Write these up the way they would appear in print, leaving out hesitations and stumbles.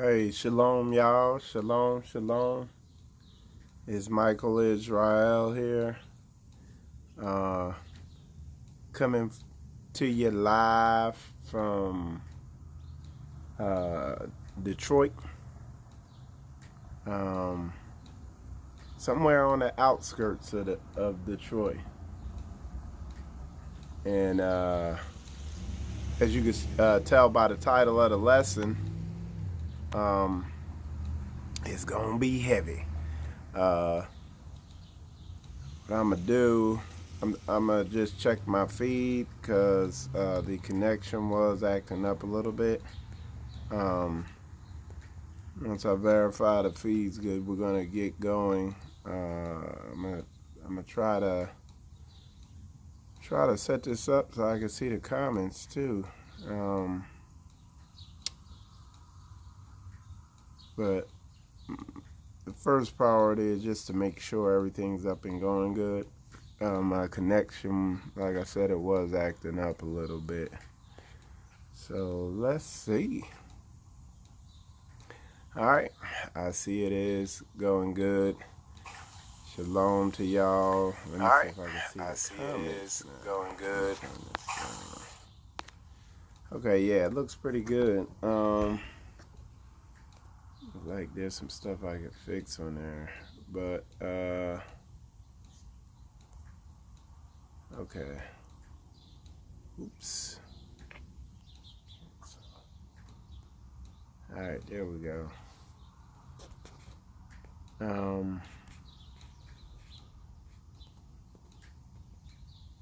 Hey, shalom, y'all. Shalom, shalom. It's Michael Israel here, uh, coming to you live from Detroit, um, somewhere on the outskirts of Detroit. And as you can tell by the title of the lesson, it's gonna be heavy. What I'm gonna do, I'm gonna just check my feed because the connection was acting up a little bit. Once I verify the feed's good, we're gonna get going. I'm gonna try to set this up so I can see the comments too. But the first priority is just to make sure everything's up and going good. My connection, like I said, it was acting up a little bit. So let's see. All right, I see it is going good. Shalom to y'all. Let me see if I can see the comments. It is going good. Okay, yeah, it looks pretty good. Like there's some stuff I could fix on there, but okay. Oops. All right, there we go.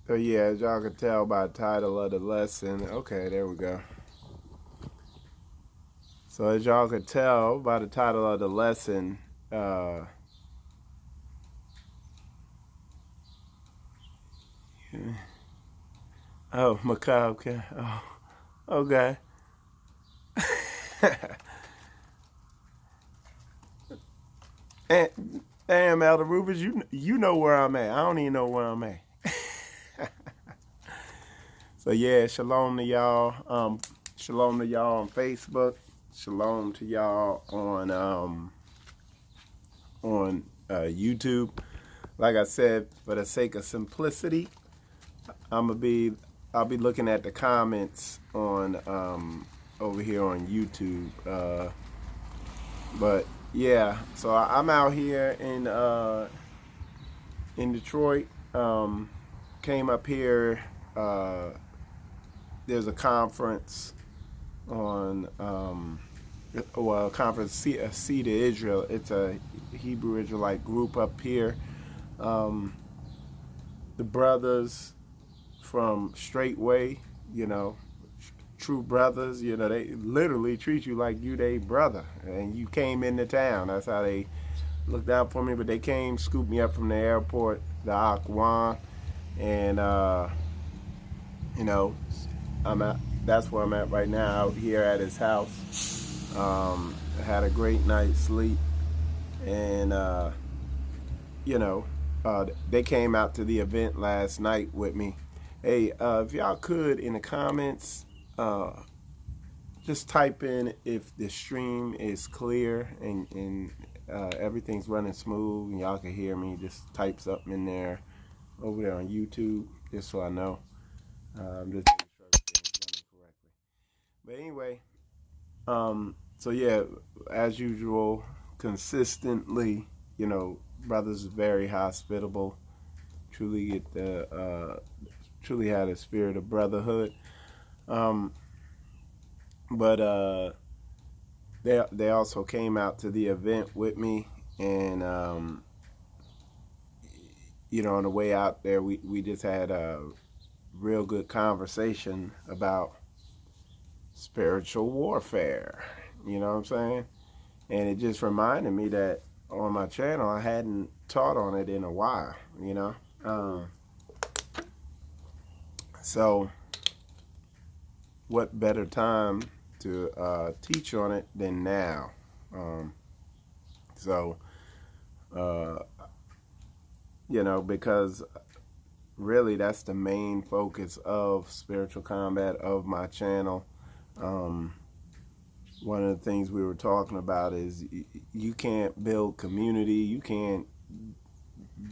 So yeah, as y'all can tell by the title of the lesson, okay, there we go. So as y'all can tell by the title of the lesson, oh, macabre, oh, okay. And damn, Elder Rufus, you know where I'm at. I don't even know where I'm at. So yeah, shalom to y'all. Shalom to y'all on Facebook. Shalom to y'all on YouTube. Like I said, for the sake of simplicity, I'll be looking at the comments on over here on YouTube. But yeah, so I'm out here in Detroit. Came up here. There's a conference on conference Seed of Israel. It's a Hebrew Israelite group up here. The brothers from Straightway, true brothers, they literally treat you like you they brother, and you came into town. That's how they looked out for me. But they came, scooped me up from the airport, the Aquan, and that's where I'm at right now, out here at his house. I had a great night's sleep, and they came out to the event last night with me. Hey, if y'all could, in the comments, just type in if the stream is clear and everything's running smooth and y'all can hear me. Just type something in there over there on YouTube, just so I know. Just making sure everything's running correctly. But anyway, so yeah, as usual, consistently, brothers are very hospitable. Truly had a spirit of brotherhood. But they also came out to the event with me, and on the way out there, we just had a real good conversation about spiritual warfare. You know what I'm saying? And it just reminded me that on my channel I hadn't taught on it in a while. So what better time to teach on it than now? Because really that's the main focus of spiritual combat of my channel. one of the things we were talking about is you can't build community, you can't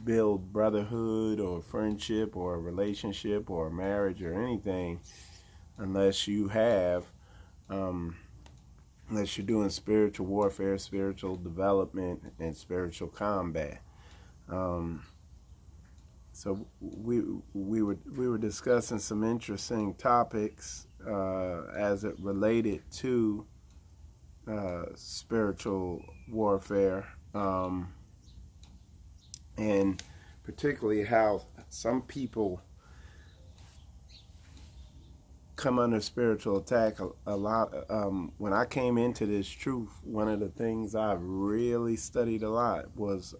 build brotherhood or friendship or a relationship or a marriage or anything unless you have unless you're doing spiritual warfare, spiritual development, and spiritual combat. So we were discussing some interesting topics as it related to spiritual warfare, and particularly how some people come under spiritual attack a lot. When I came into this truth, one of the things I really studied a lot was,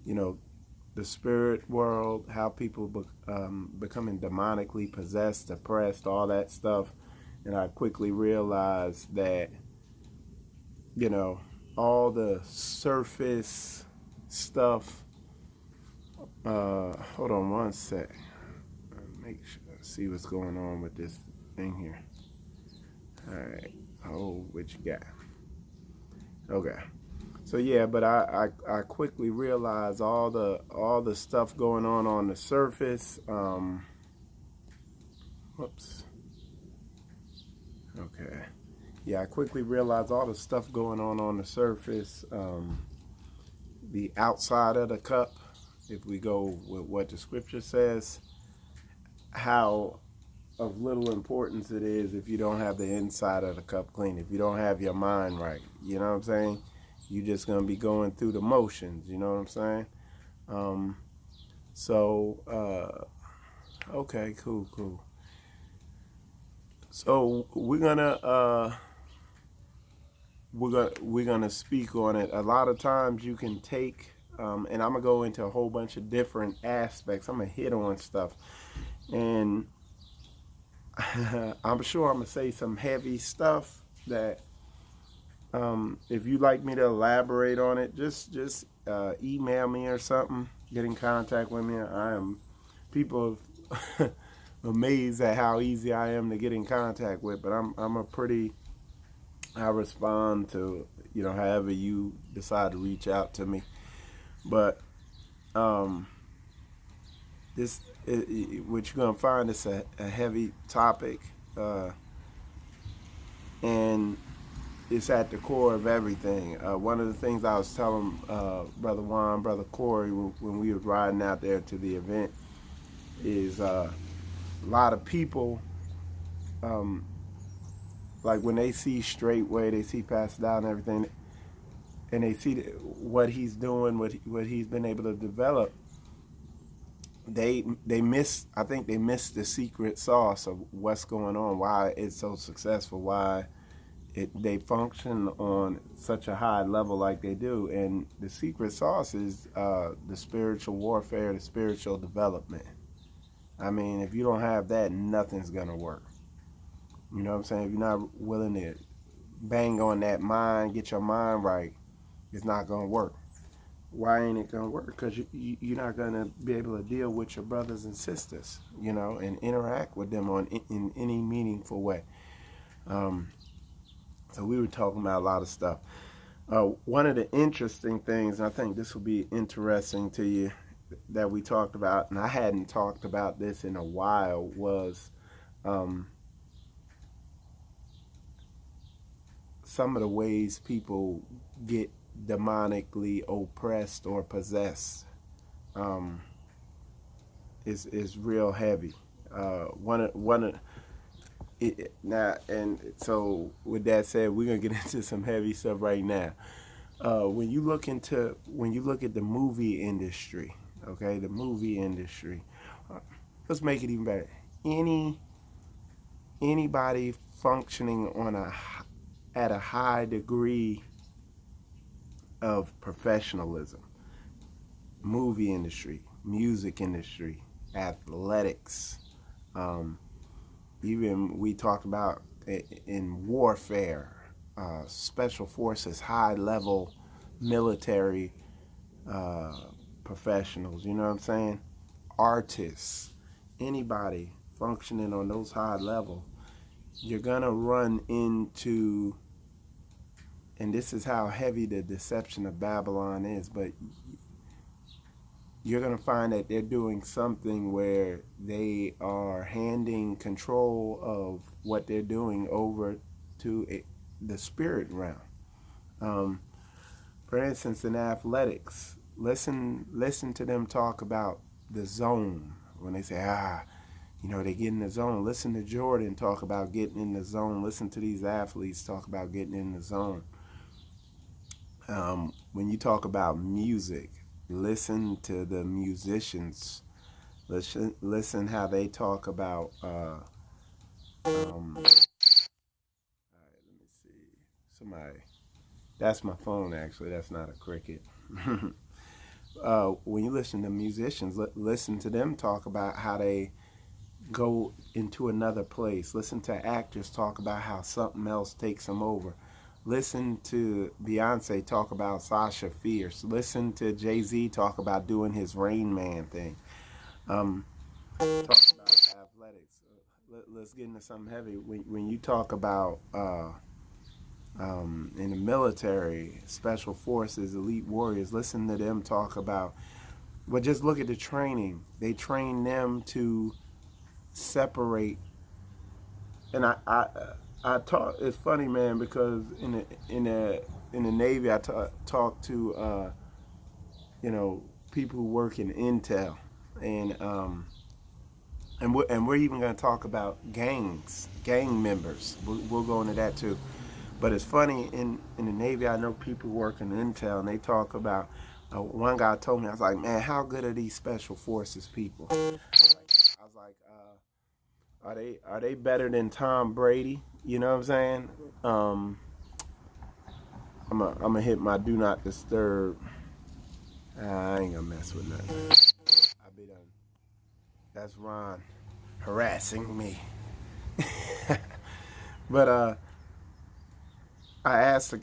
the spirit world, how people becoming demonically possessed, oppressed, all that stuff. And I quickly realized that, all the surface stuff. Hold on one sec. Make sure, see what's going on with this thing here. All right. Oh, what you got? Okay. So yeah, but I quickly realized all the stuff going on the surface. Whoops. Okay. Yeah, I quickly realized all the stuff going on the surface. The outside of the cup, if we go with what the scripture says, how of little importance it is if you don't have the inside of the cup clean, if you don't have your mind right. You know what I'm saying? You're just going to be going through the motions. You know what I'm saying? Okay, cool. So we're gonna speak on it. A lot of times you can take, and I'm gonna go into a whole bunch of different aspects. I'm gonna hit on stuff, and I'm sure I'm gonna say some heavy stuff that, if you'd like me to elaborate on it, just email me or something. Get in contact with me. People amazed at how easy I am to get in contact with, but I respond to, however you decide to reach out to me. But what you're gonna find is a heavy topic, and it's at the core of everything. One of the things I was telling Brother Juan, Brother Corey, when we were riding out there to the event, is a lot of people, like when they see Straightway, they see Pastor Down and everything, and they see what he's doing, what he's been able to develop, they miss, I think they miss the secret sauce of what's going on, why it's so successful, why they function on such a high level like they do. And the secret sauce is the spiritual warfare, the spiritual development. I mean, if you don't have that, nothing's gonna work. You know what I'm saying? If you're not willing to bang on that mind, get your mind right, it's not gonna work. Why ain't it gonna work? Because you're not gonna be able to deal with your brothers and sisters, and interact with them in any meaningful way. So we were talking about a lot of stuff. One of the interesting things, and I think this will be interesting to you, that we talked about, and I hadn't talked about this in a while, was some of the ways people get demonically oppressed or possessed. Is real heavy. Now, and so with that said, we're gonna get into some heavy stuff right now. When you look at the movie industry, okay, the movie industry, let's make it even better. Anybody functioning at a high degree of professionalism, movie industry, music industry, athletics, even we talked about in warfare, special forces, high level military professionals, you know what I'm saying? Artists, anybody functioning on those high level, you're gonna run into and this is how heavy the deception of Babylon is, but you're going to find that they're doing something where they are handing control of what they're doing over to the spirit realm. For instance, in athletics, listen to them talk about the zone. When they say, they get in the zone. Listen to Jordan talk about getting in the zone. Listen to these athletes talk about getting in the zone. When you talk about music, listen to the musicians. Listen how they talk about. All right, let me see. Somebody. That's my phone, actually. That's not a cricket. When you listen to musicians, listen to them talk about how they go into another place. Listen to actors talk about how something else takes them over. Listen to Beyonce talk about Sasha Fierce. Listen to Jay-Z talk about doing his Rain Man thing. Talk about athletics. Let's get into something heavy. When you talk about in the military, special forces, elite warriors, listen to them talk about, but just look at the training. They train them to separate. And I talk. It's funny, man, because in the Navy, I talk to people who work in intel, and we're even going to talk about gang members. We'll go into that too. But it's funny, in the Navy, I know people who work in intel, and they talk about, one guy told me, I was like, man, how good are these special forces people? I was like, are they better than Tom Brady? You know what I'm saying? I'm gonna hit my do not disturb. I ain't gonna mess with nothing. I be done. That's Ron harassing me. But I asked the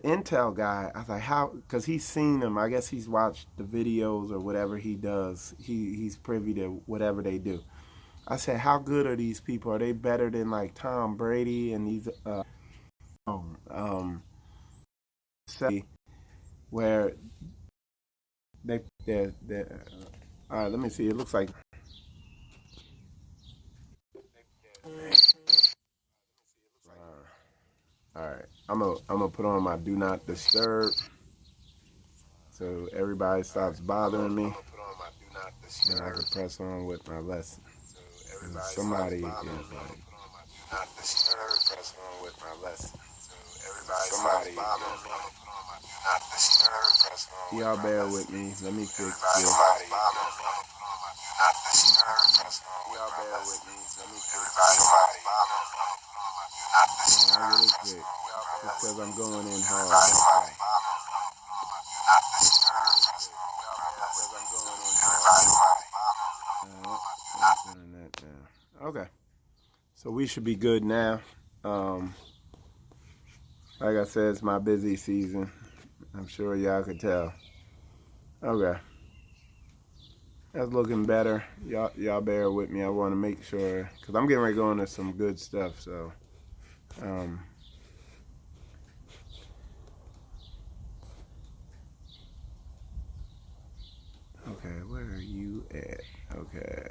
intel guy. I was like, how? Because he's seen them. I guess he's watched the videos or whatever he does. He's privy to whatever they do. I said, how good are these people? Are they better than like Tom Brady and these? Say where they're all right. Let me see. It looks like. All right, I'm gonna put on my do not disturb, so everybody stops bothering me, and I can press on with my lesson. Somebody is like, y'all bear with me. Let me fix this. Y'all bear with me. Let me fix this. I'll get it quick. Just because I'm going in hard. Okay. So we should be good now. Like I said, it's my busy season. I'm sure y'all could tell. Okay. That's looking better. Y'all bear with me. I want to make sure, because I'm getting ready to go into some good stuff. So, okay, where are you at? Okay.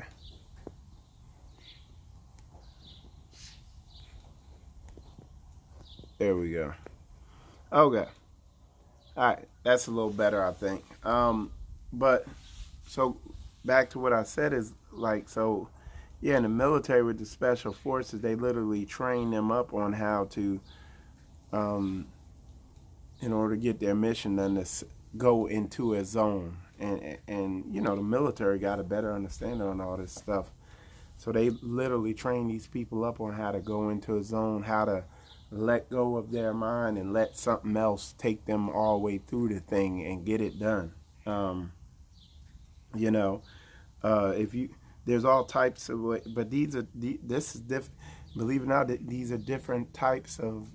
There we go. Okay. All right. That's a little better, I think. But so back to what I said is like, so yeah, in the military with the special forces, they literally train them up on how to, in order to get their mission done, to go into a zone. And the military got a better understanding on all this stuff. So they literally train these people up on how to go into a zone, how to let go of their mind and let something else take them all the way through the thing and get it done. If you, there's all types of, but this is different. Believe it or not, these are different types of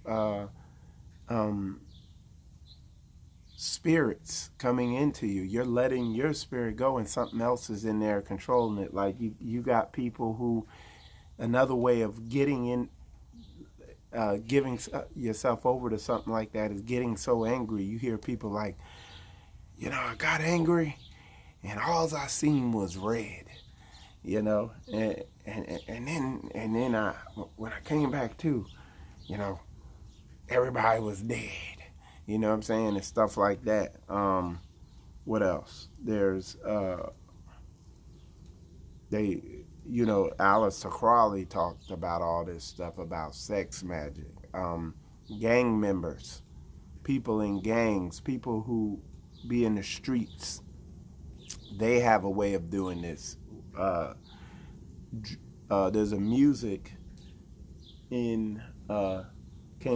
spirits coming into you. You're letting your spirit go, and something else is in there controlling it. Like you got people who, another way of getting in. giving yourself over to something like that is getting so angry. You hear people like, I got angry and all I seen was red, and then when I came back to, everybody was dead. You know what I'm saying? And stuff like that. What else? There's Aleister Crowley talked about all this stuff about sex magic, gang members, people in gangs, people who be in the streets. They have a way of doing this. There's a music came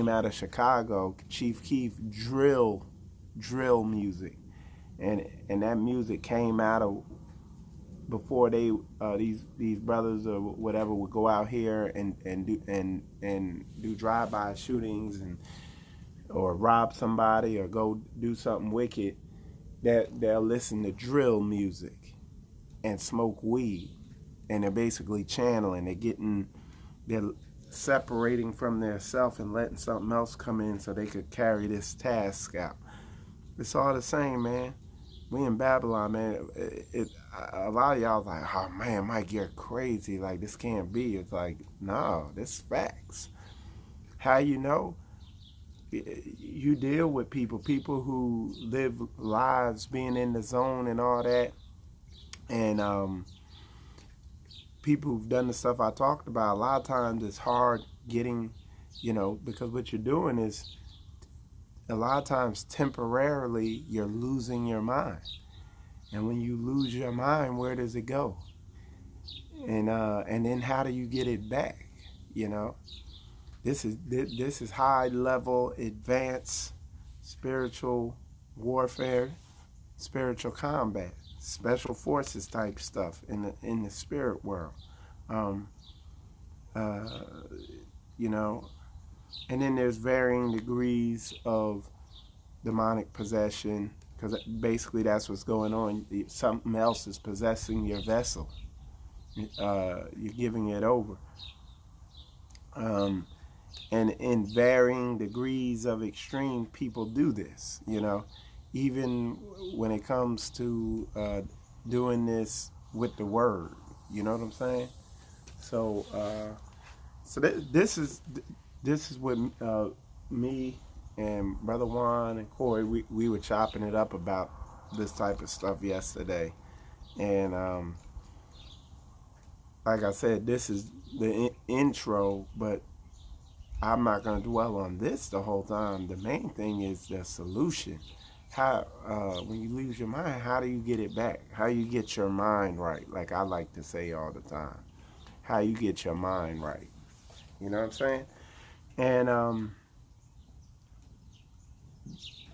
out of Chicago, Chief Keef, drill music, and that music came out of before they these brothers or whatever would go out here and do drive-by shootings or rob somebody or go do something wicked. That they'll listen to drill music and smoke weed, and they're basically channeling. They're separating from their self and letting something else come in so they could carry this task out. It's all the same, man. We in Babylon, man. A lot of y'all like, oh man, Mike, you're crazy. Like, this can't be. It's like, no, this facts. How you know? You deal with people who live lives being in the zone and all that, and people who've done the stuff I talked about. A lot of times it's hard getting, because what you're doing is a lot of times temporarily you're losing your mind, and when you lose your mind, where does it go? And then how do you get it back? This is high level, advanced spiritual warfare, spiritual combat, special forces type stuff in the spirit world. And then there's varying degrees of demonic possession, because basically that's what's going on. Something else is possessing your vessel. You're giving it over. And in varying degrees of extreme, people do this, even when it comes to doing this with the word, you know what I'm saying? So, this is what me and Brother Juan and Corey, we were chopping it up about this type of stuff yesterday. And like I said, this is the intro, but I'm not going to dwell on this the whole time. The main thing is the solution. How, when you lose your mind, how do you get it back? How you get your mind right? Like I like to say all the time. How you get your mind right. You know what I'm saying? And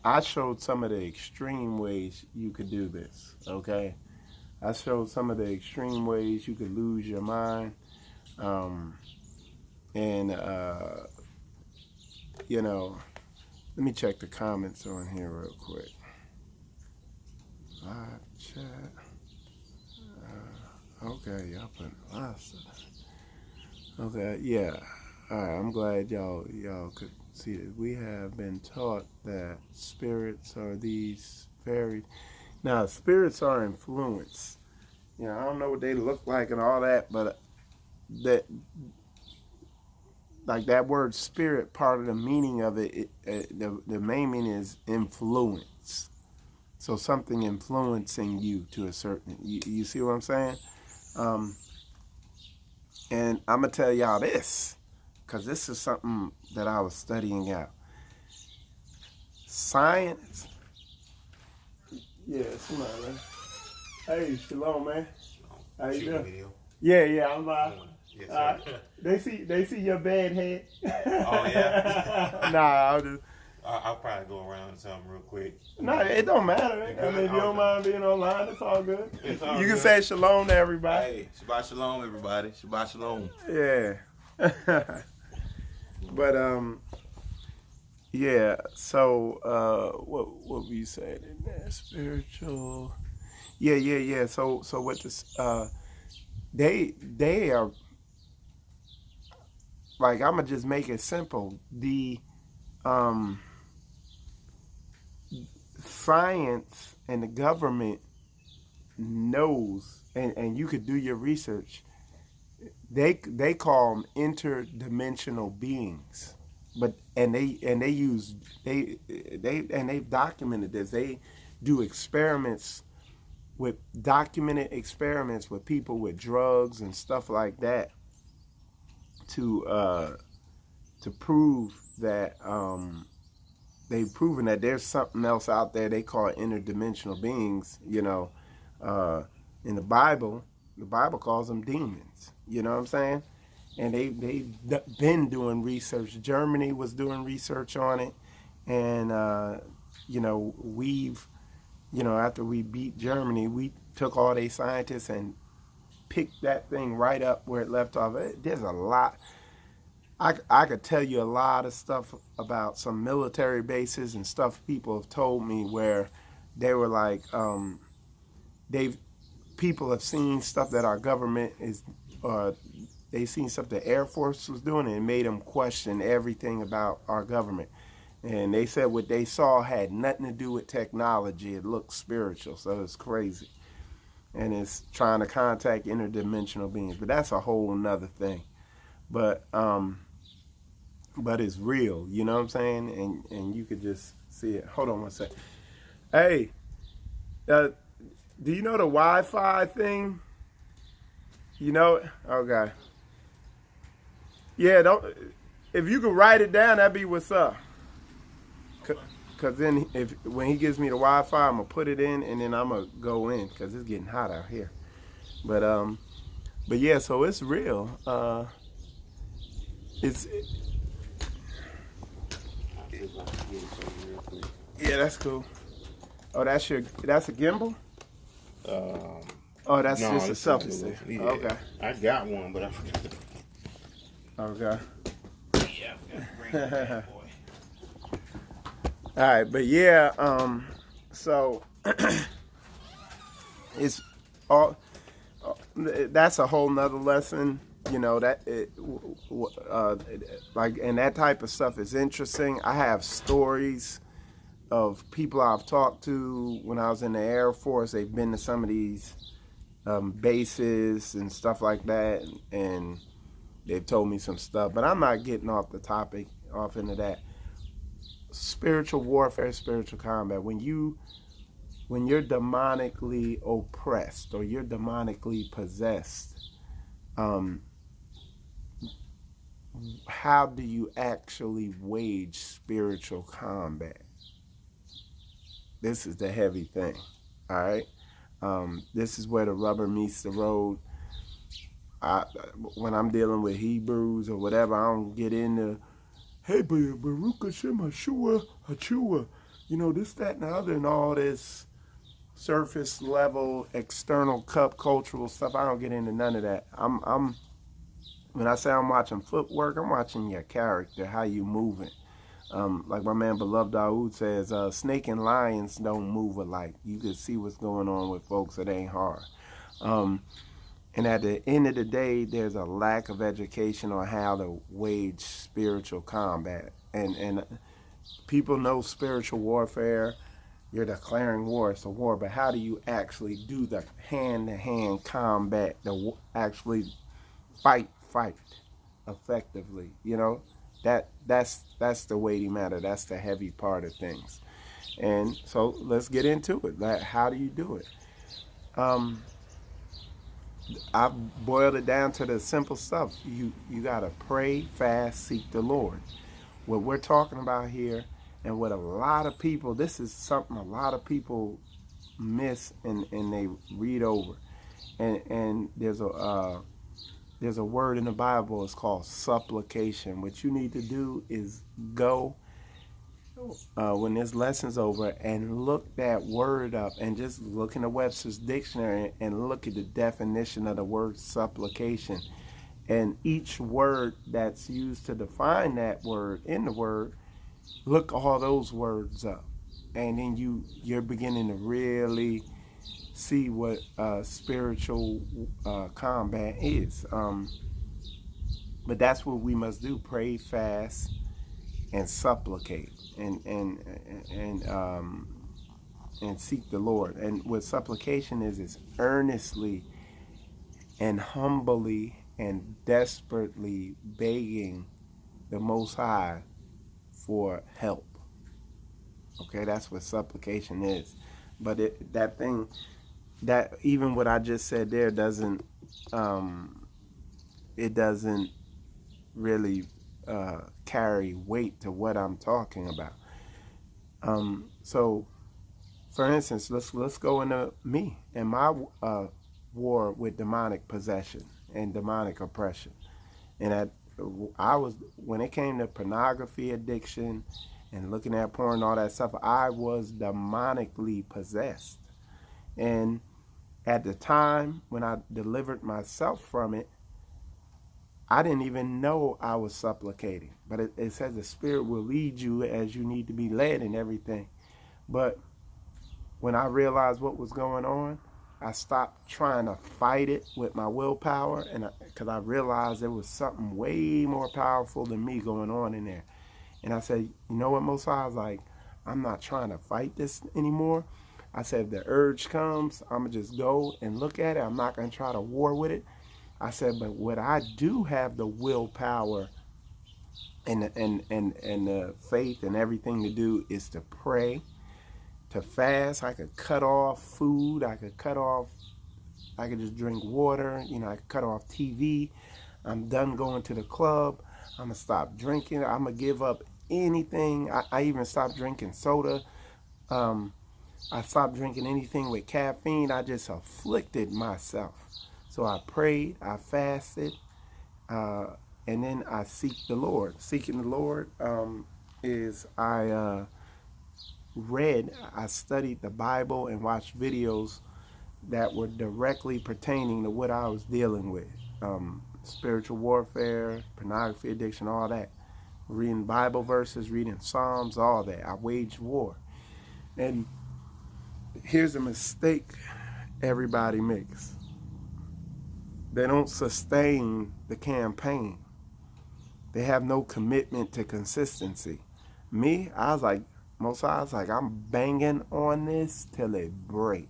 I showed some of the extreme ways you could do this, okay? I showed some of the extreme ways you could lose your mind. Let me check the comments on here real quick. Live chat. Okay, y'all put lots of. Okay, yeah. All right, I'm glad y'all could see it. We have been taught that spirits are these very. Now, spirits are influenced. I don't know what they look like and all that, but like that word spirit, part of the meaning of it, the main meaning is influence. So something influencing you to a certain, you see what I'm saying? And I'm going to tell y'all this, because this is something that I was studying out. Science. Yeah, somebody, man. Hey, shalom, man. How you doing? Yeah, I'm live. Yes, they see your bad head. Oh yeah. Nah, I'll probably go around and tell them real quick. No, it don't matter. I mean, if you don't mind being online, it's all good. It's all you good. Can say shalom to everybody. Hey, Shabbat shalom, everybody. Shabbat shalom. Yeah. But yeah. So what were you saying in there? Spiritual. Yeah. So what this they are. like I'm gonna just make it simple. The science and the government knows, and you could do your research. They call them interdimensional beings, but they use they've documented this. They do experiments with documented experiments with people with drugs and stuff like that to prove that they've proven that there's something else out there they call interdimensional beings. In the Bible calls them demons. You know what I'm saying? And they've been doing research. Germany was doing research on it, and after we beat Germany, we took all their scientists and picked that thing right up where it left off. There's a lot. I could tell you a lot of stuff about some military bases and stuff people have told me where they were like, people have seen stuff that our government is, they've seen stuff the Air Force was doing, and it made them question everything about our government. And they said what they saw had nothing to do with technology. It looked spiritual, so it's crazy. And it's trying to contact interdimensional beings, but that's a whole nother thing. But it's real, you know what I'm saying? And you could just see it. Hold on one sec. Hey, do you know the Wi-Fi thing? You know it? Okay. Yeah, if you could write it down, that'd be what's up. Cause then when he gives me the Wi-Fi, I'm gonna put it in and then I'm gonna go in because it's getting hot out here. But yeah, so it's real. Yeah, that's cool. Oh, that's a gimbal? Oh, that's No, just a it's selfie a stick. yeah. Okay. I got one, but I forgot to. Okay. Yeah, I forgot to bring that boy. All right, but yeah, so it's all that's a whole nother lesson, that like, and that type of stuff is interesting. I have stories of people I've talked to when I was in the Air Force. They've been to some of these bases and stuff like that, and they've told me some stuff, but I'm not getting off into that. Spiritual warfare, spiritual combat. When you're demonically oppressed or you're demonically possessed, how do you actually wage spiritual combat? This is the heavy thing, all right? This is where the rubber meets the road. When I'm dealing with Hebrews or whatever, I don't get into, hey, Baruch Hashem, Hashua, this, that, and the other, and all this surface level, external cup cultural stuff. I don't get into none of that. When I say I'm watching footwork, I'm watching your character, how you moving. Like my man Beloved Daoud says, snake and lions don't move alike. You can see what's going on with folks. It ain't hard. And at the end of the day, there's a lack of education on how to wage spiritual combat. And people know spiritual warfare. You're declaring war. It's a war. But how do you actually do the hand-to-hand combat, actually fight effectively? That's the weighty matter. That's the heavy part of things. And so let's get into it. Like, how do you do it? I've boiled it down to the simple stuff. You gotta pray, fast, seek the Lord. What we're talking about here, and what a lot of people, this is something a lot of people miss and they read over. And there's a word in the Bible. It's called supplication. What you need to do is go when this lesson's over and look that word up, and just look in the Webster's dictionary and look at the definition of the word supplication. And each word that's used to define that word in the word, look all those words up. And then you're beginning to really see what spiritual combat is. But that's what we must do: pray, fast, and supplicate, and seek the Lord. And what supplication is earnestly and humbly and desperately begging the Most High for help. Okay, that's what supplication is. But that even what I just said there doesn't, it doesn't really carry weight to what I'm talking about. So, for instance, let's go into me and my war with demonic possession and demonic oppression. And I was, when it came to pornography addiction and looking at porn and all that stuff, I was demonically possessed. And at the time when I delivered myself from it, I didn't even know I was supplicating. But it says the Spirit will lead you as you need to be led and everything. But when I realized what was going on, I stopped trying to fight it with my willpower, and because I realized there was something way more powerful than me going on in there. And I said, you know what, Most High? I was like, I'm not trying to fight this anymore. I said, if the urge comes, I'm going to just go and look at it. I'm not going to try to war with it. I said, but what I do have the willpower and the faith and everything to do is to pray, to fast. I could cut off food. I could just drink water. I could cut off TV. I'm done going to the club. I'm going to stop drinking. I'm going to give up anything. I even stopped drinking soda. I stopped drinking anything with caffeine. I just afflicted myself. So I prayed, I fasted, and then I seek the Lord. Seeking the Lord is I studied the Bible and watched videos that were directly pertaining to what I was dealing with. Spiritual warfare, pornography addiction, all that. Reading Bible verses, reading Psalms, all that. I waged war. And here's a mistake everybody makes. They don't sustain the campaign. They have no commitment to consistency. Me, I was like, I'm banging on this till it breaks.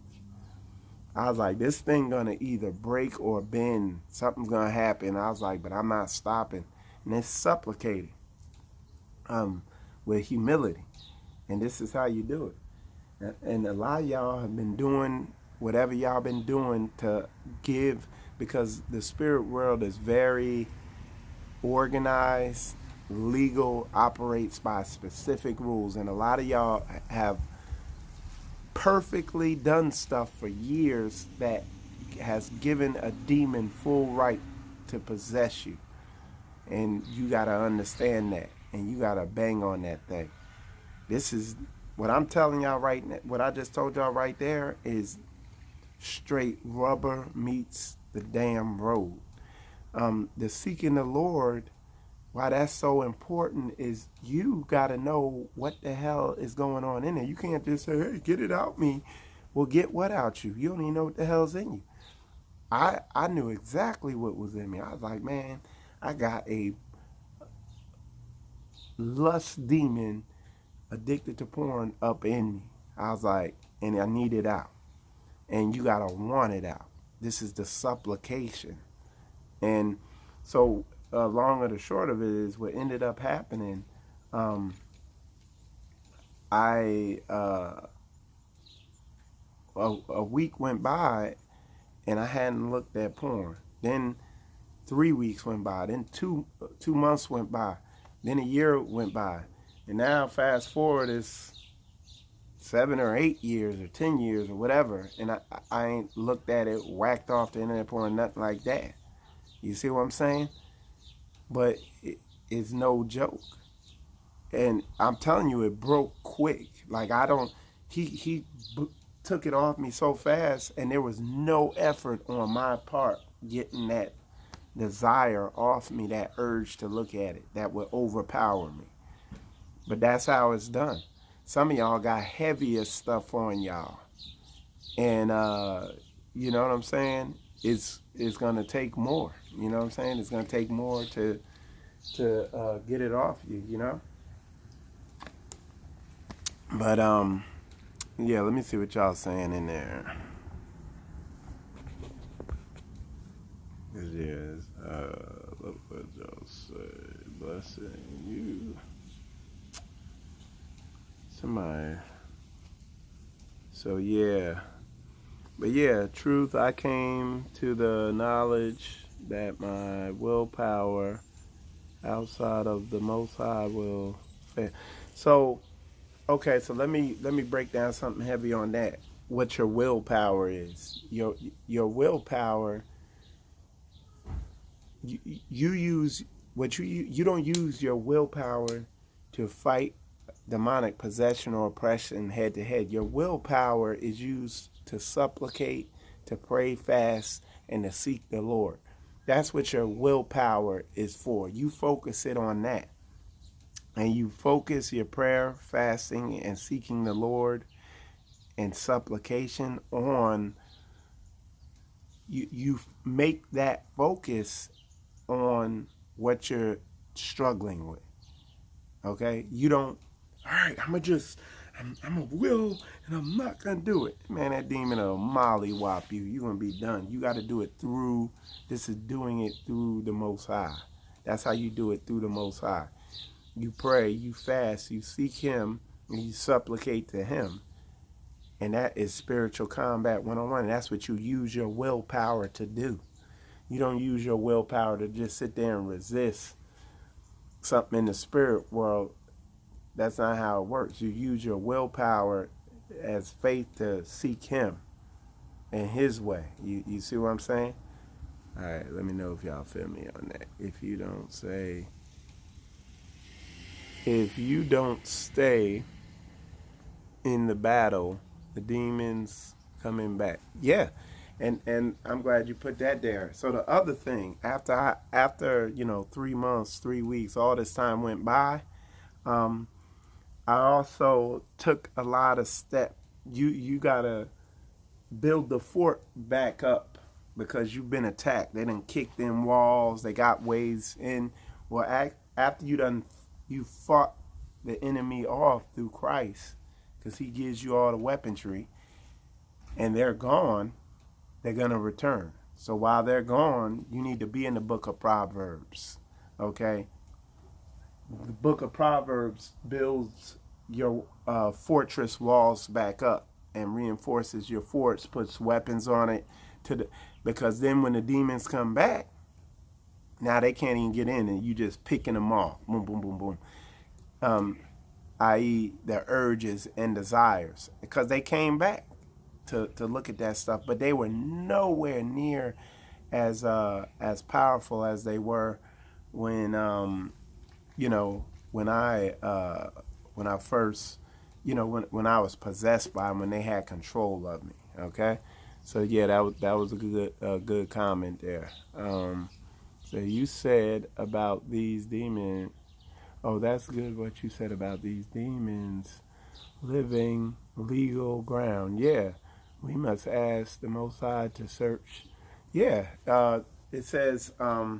I was like, this thing gonna either break or bend. Something's gonna happen. I was like, but I'm not stopping. And it's supplicating with humility. And this is how you do it. And a lot of y'all have been doing whatever y'all been doing to give, because the spirit world is very organized, legal, operates by specific rules. And a lot of y'all have perfectly done stuff for years that has given a demon full right to possess you. And you got to understand that. And you got to bang on that thing. This is what I'm telling y'all right now. What I just told y'all right there is straight rubber meets the damn road. The seeking the Lord, why that's so important is you got to know what the hell is going on in there. You can't just say, hey, get it out me. Well, get what out you? You don't even know what the hell's in you. I knew exactly what was in me. I was like, man, I got a lust demon addicted to porn up in me. I was like, and I need it out. And you got to want it out. This is the supplication. And so long or the short of it is what ended up happening. A week went by and I hadn't looked at porn. Then 3 weeks went by. Then 2 months went by. Then a year went by. And now fast forward is 7 or 8 years or 10 years or whatever. And I ain't looked at it, whacked off the internet porn, nothing like that. You see what I'm saying? But it's no joke. And I'm telling you, it broke quick. Like he took it off me so fast, and there was no effort on my part getting that desire off me, that urge to look at it, that would overpower me. But that's how it's done. Some of y'all got heavier stuff on y'all. And you know what I'm saying? it's gonna take more. You know what I'm saying? It's gonna take more to get it off you. You know. But yeah. Let me see what y'all saying in there. Yes. Look what y'all say. Blessing you. Somebody. So yeah. But yeah, truth, I came to the knowledge that my willpower outside of the Most High will fail. So, okay, so let me break down something heavy on that. What your willpower is. Your willpower, you use what you don't use your willpower to fight demonic possession or oppression head to head. Your willpower is used to supplicate, to pray, fast, and to seek the Lord. That's what your willpower is for. You focus it on that. And you focus your prayer, fasting, and seeking the Lord and supplication on, you make that focus on what you're struggling with. Okay? You don't, all right, I'm a will and I'm not going to do it. Man, that demon will mollywop you. You're going to be done. You got to do it through, this is doing it through the Most High. That's how you do it, through the Most High. You pray, you fast, you seek Him, and you supplicate to Him. And that is spiritual combat 101. And that's what you use your willpower to do. You don't use your willpower to just sit there and resist something in the spirit world. That's not how it works. You use your willpower as faith to seek Him in His way. You see what I'm saying? All right, let me know if y'all feel me on that. If you don't stay in the battle, the demons coming back. Yeah. And I'm glad you put that there. So the other thing, after 3 months, 3 weeks, all this time went by, I also took a lot of steps. You gotta build the fort back up because you've been attacked. They done kicked in walls. They got ways in. Well, after you fought the enemy off through Christ, because He gives you all the weaponry, and they're gone, they're gonna return. So while they're gone, you need to be in the book of Proverbs. Okay? The book of Proverbs builds your fortress walls back up and reinforces your forts, puts weapons on it because then when the demons come back, now they can't even get in, and you just picking them off, boom, boom, boom, boom. I.e., their urges and desires, because they came back to look at that stuff, but they were nowhere near as powerful as they were when when I first, when I was possessed by them, when they had control of me. Okay, so yeah, that was a good comment there. So you said about these demons. Oh, that's good what you said about these demons living legal ground. Yeah, we must ask the Most High to search. Yeah, it says uh,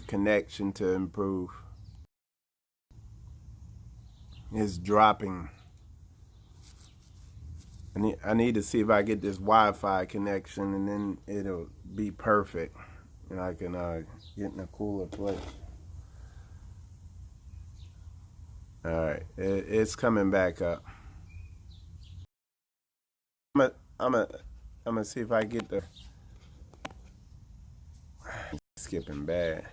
connection to improve. It's dropping. I need to see if I get this Wi-Fi connection, and then it'll be perfect, and I can get in a cooler place. All right, it's coming back up. I'm gonna see if I get the skipping bad.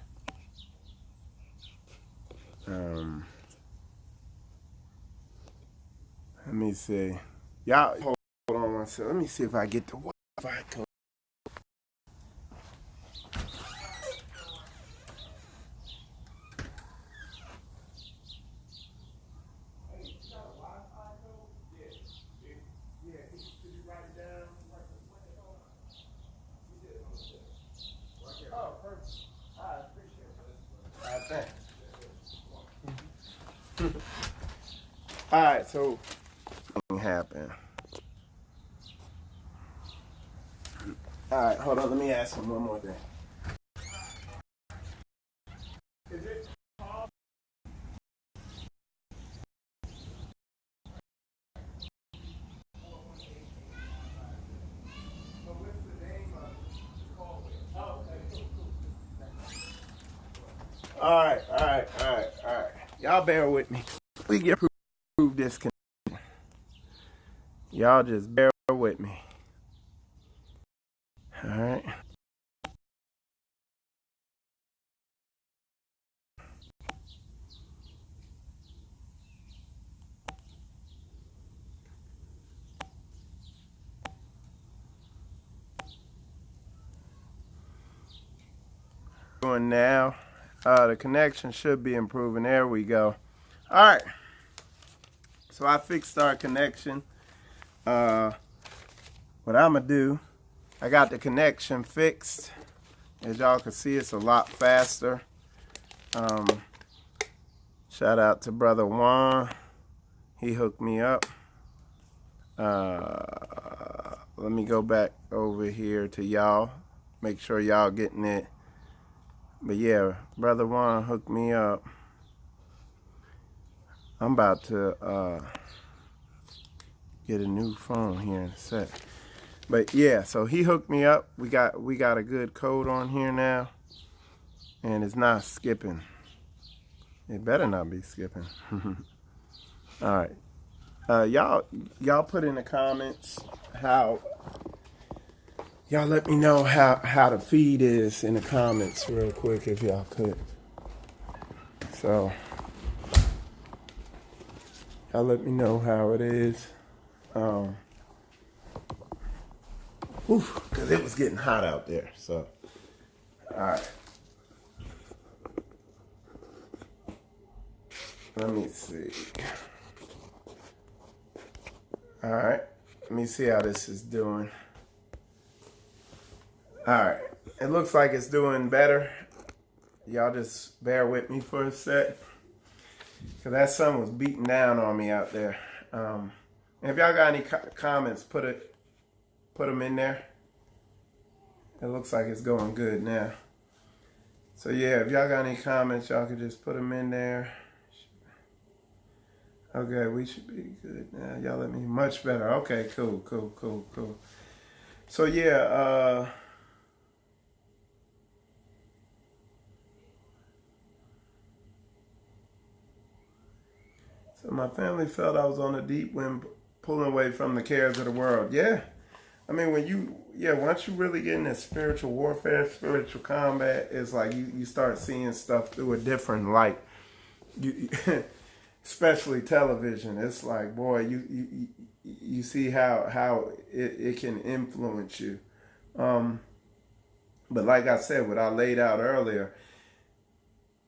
Let me see. Y'all hold on one second. Let me see if I get the Wi-Fi code. All right, so happen. All right, hold on. Let me ask him one more thing. Is it? All right. Y'all bear with me. We get prove this connection. Y'all just bear with me. All right. Doing now. The connection should be improving. There we go. All right. So I fixed our connection. What I'm gonna do, I got the connection fixed. As y'all can see, it's a lot faster. Shout out to Brother Juan. He hooked me up. Let me go back over here to y'all. Make sure y'all getting it. But yeah, Brother Juan hooked me up. I'm about to get a new phone here in a sec. But yeah, so he hooked me up. We got a good code on here now. And it's not skipping. It better not be skipping. All right. Y'all put in the comments how y'all let me know how the feed is in the comments real quick if y'all could. So y'all let me know how it is. Because it was getting hot out there. So all right. Let me see. All right. Let me see how this is doing. All right. It looks like it's doing better. Y'all just bear with me for a sec. Because that sun was beating down on me out there. If y'all got any comments, put them in there. It looks like it's going good now. So yeah, if y'all got any comments, y'all can just put them in there. Okay, we should be good now. Y'all let me much better. Okay, cool. So yeah, so my family felt I was on a deep wind, pulling away from the cares of the world. Yeah, I mean once you really get into spiritual warfare, spiritual combat, it's like you start seeing stuff through a different light. You especially television, it's like, boy, you see how it can influence you. But like I said, what I laid out earlier,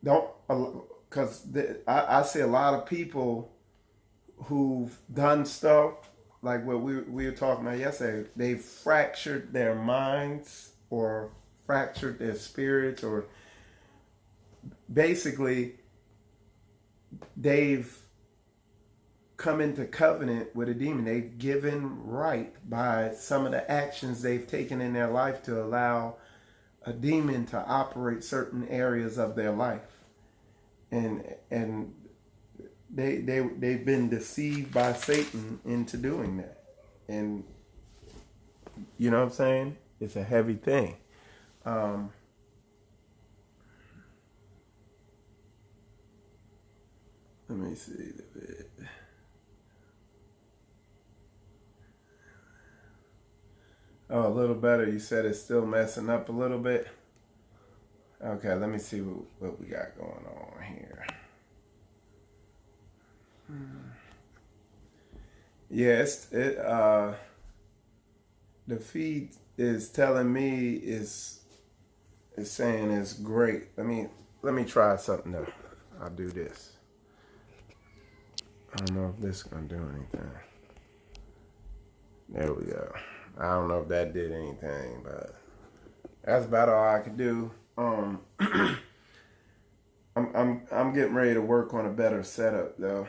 because I see a lot of people who've done stuff like what we were talking about yesterday. They've fractured their minds or fractured their spirits, or basically they've come into covenant with a demon. They've given right by some of the actions they've taken in their life to allow a demon to operate certain areas of their life, and they've been deceived by Satan into doing that. And you know what I'm saying? It's a heavy thing. Let me see the bit. Oh, a little better. You said it's still messing up a little bit. Okay, let me see what we got going on here. Yeah, the feed is telling me it's saying it's great. Let me try something though. I'll do this. I don't know if this is gonna do anything. There we go. I don't know if that did anything, but that's about all I could do. I'm getting ready to work on a better setup though,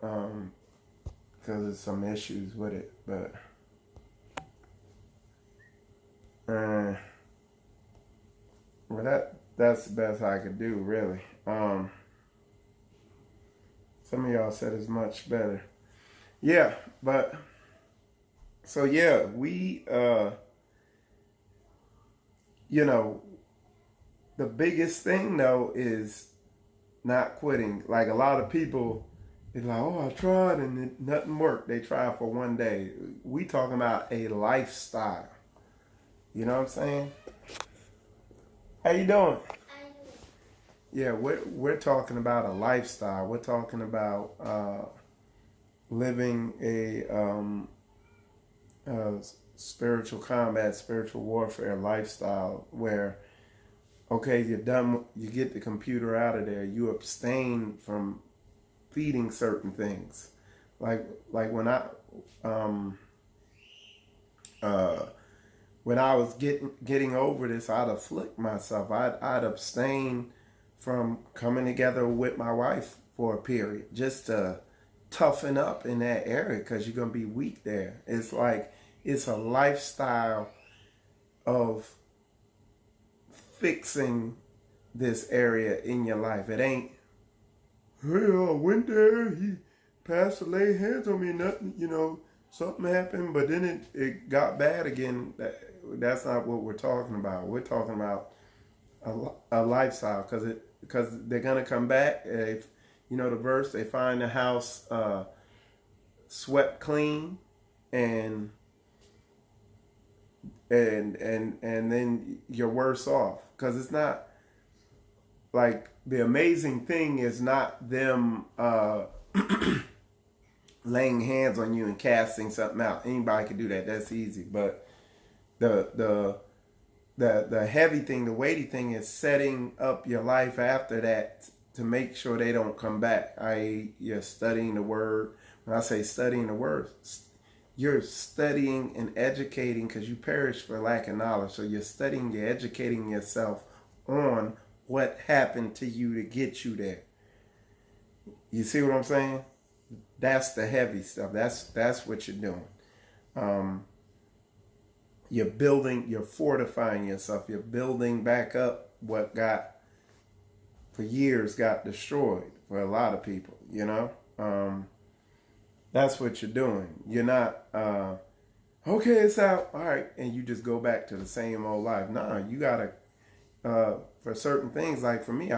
because there's some issues with it. But well, that's the best I could do, really. Some of y'all said it's much better. Yeah, but so yeah, we you know, the biggest thing though is not quitting. Like a lot of people, they're like, "Oh, I tried and nothing worked." They try for one day. We talking about a lifestyle. You know what I'm saying? How you doing? Yeah, we're talking about a lifestyle. We're talking about living a spiritual combat, spiritual warfare lifestyle where, okay, you're done, you get the computer out of there, you abstain from feeding certain things. Like uh, when I was getting over this, I'd afflict myself. I'd abstain from coming together with my wife for a period just to toughen up in that area because you're gonna be weak there. It's like it's a lifestyle of fixing this area in your life. It ain't, hey, I went there, he pastor laid hands on me, nothing, something happened, but then it got bad again. That's not what we're talking about. We're talking about a lifestyle because they're gonna come back. If you know the verse, they find the house swept clean, and then you're worse off because it's not like the amazing thing is not them laying hands on you and casting something out. Anybody can do that. That's easy. But the heavy thing, the weighty thing is setting up your life after that to make sure they don't come back. You're studying the word. When I say studying the word, you're studying and educating because you perish for lack of knowledge. So you're studying, you're educating yourself on what happened to you to get you there. You see what I'm saying? That's the heavy stuff. That's what you're doing. You're building, you're fortifying yourself. You're building back up what for years got destroyed for a lot of people, That's what you're doing. You're not, okay, it's out, all right, and you just go back to the same old life. Nah, you gotta, for certain things, like for me,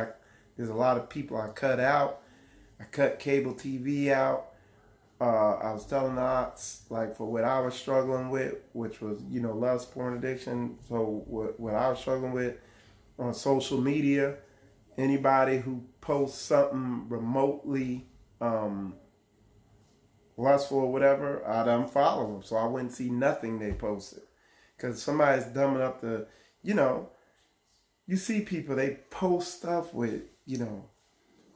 there's a lot of people I cut out. I cut cable TV out. I was telling the ox, like for what I was struggling with, which was, lust, porn addiction. So what I was struggling with on social media, anybody who posts something remotely lustful or whatever, I'd unfollow them. So I wouldn't see nothing they posted. Because somebody's dumb enough to, you see people, they post stuff with,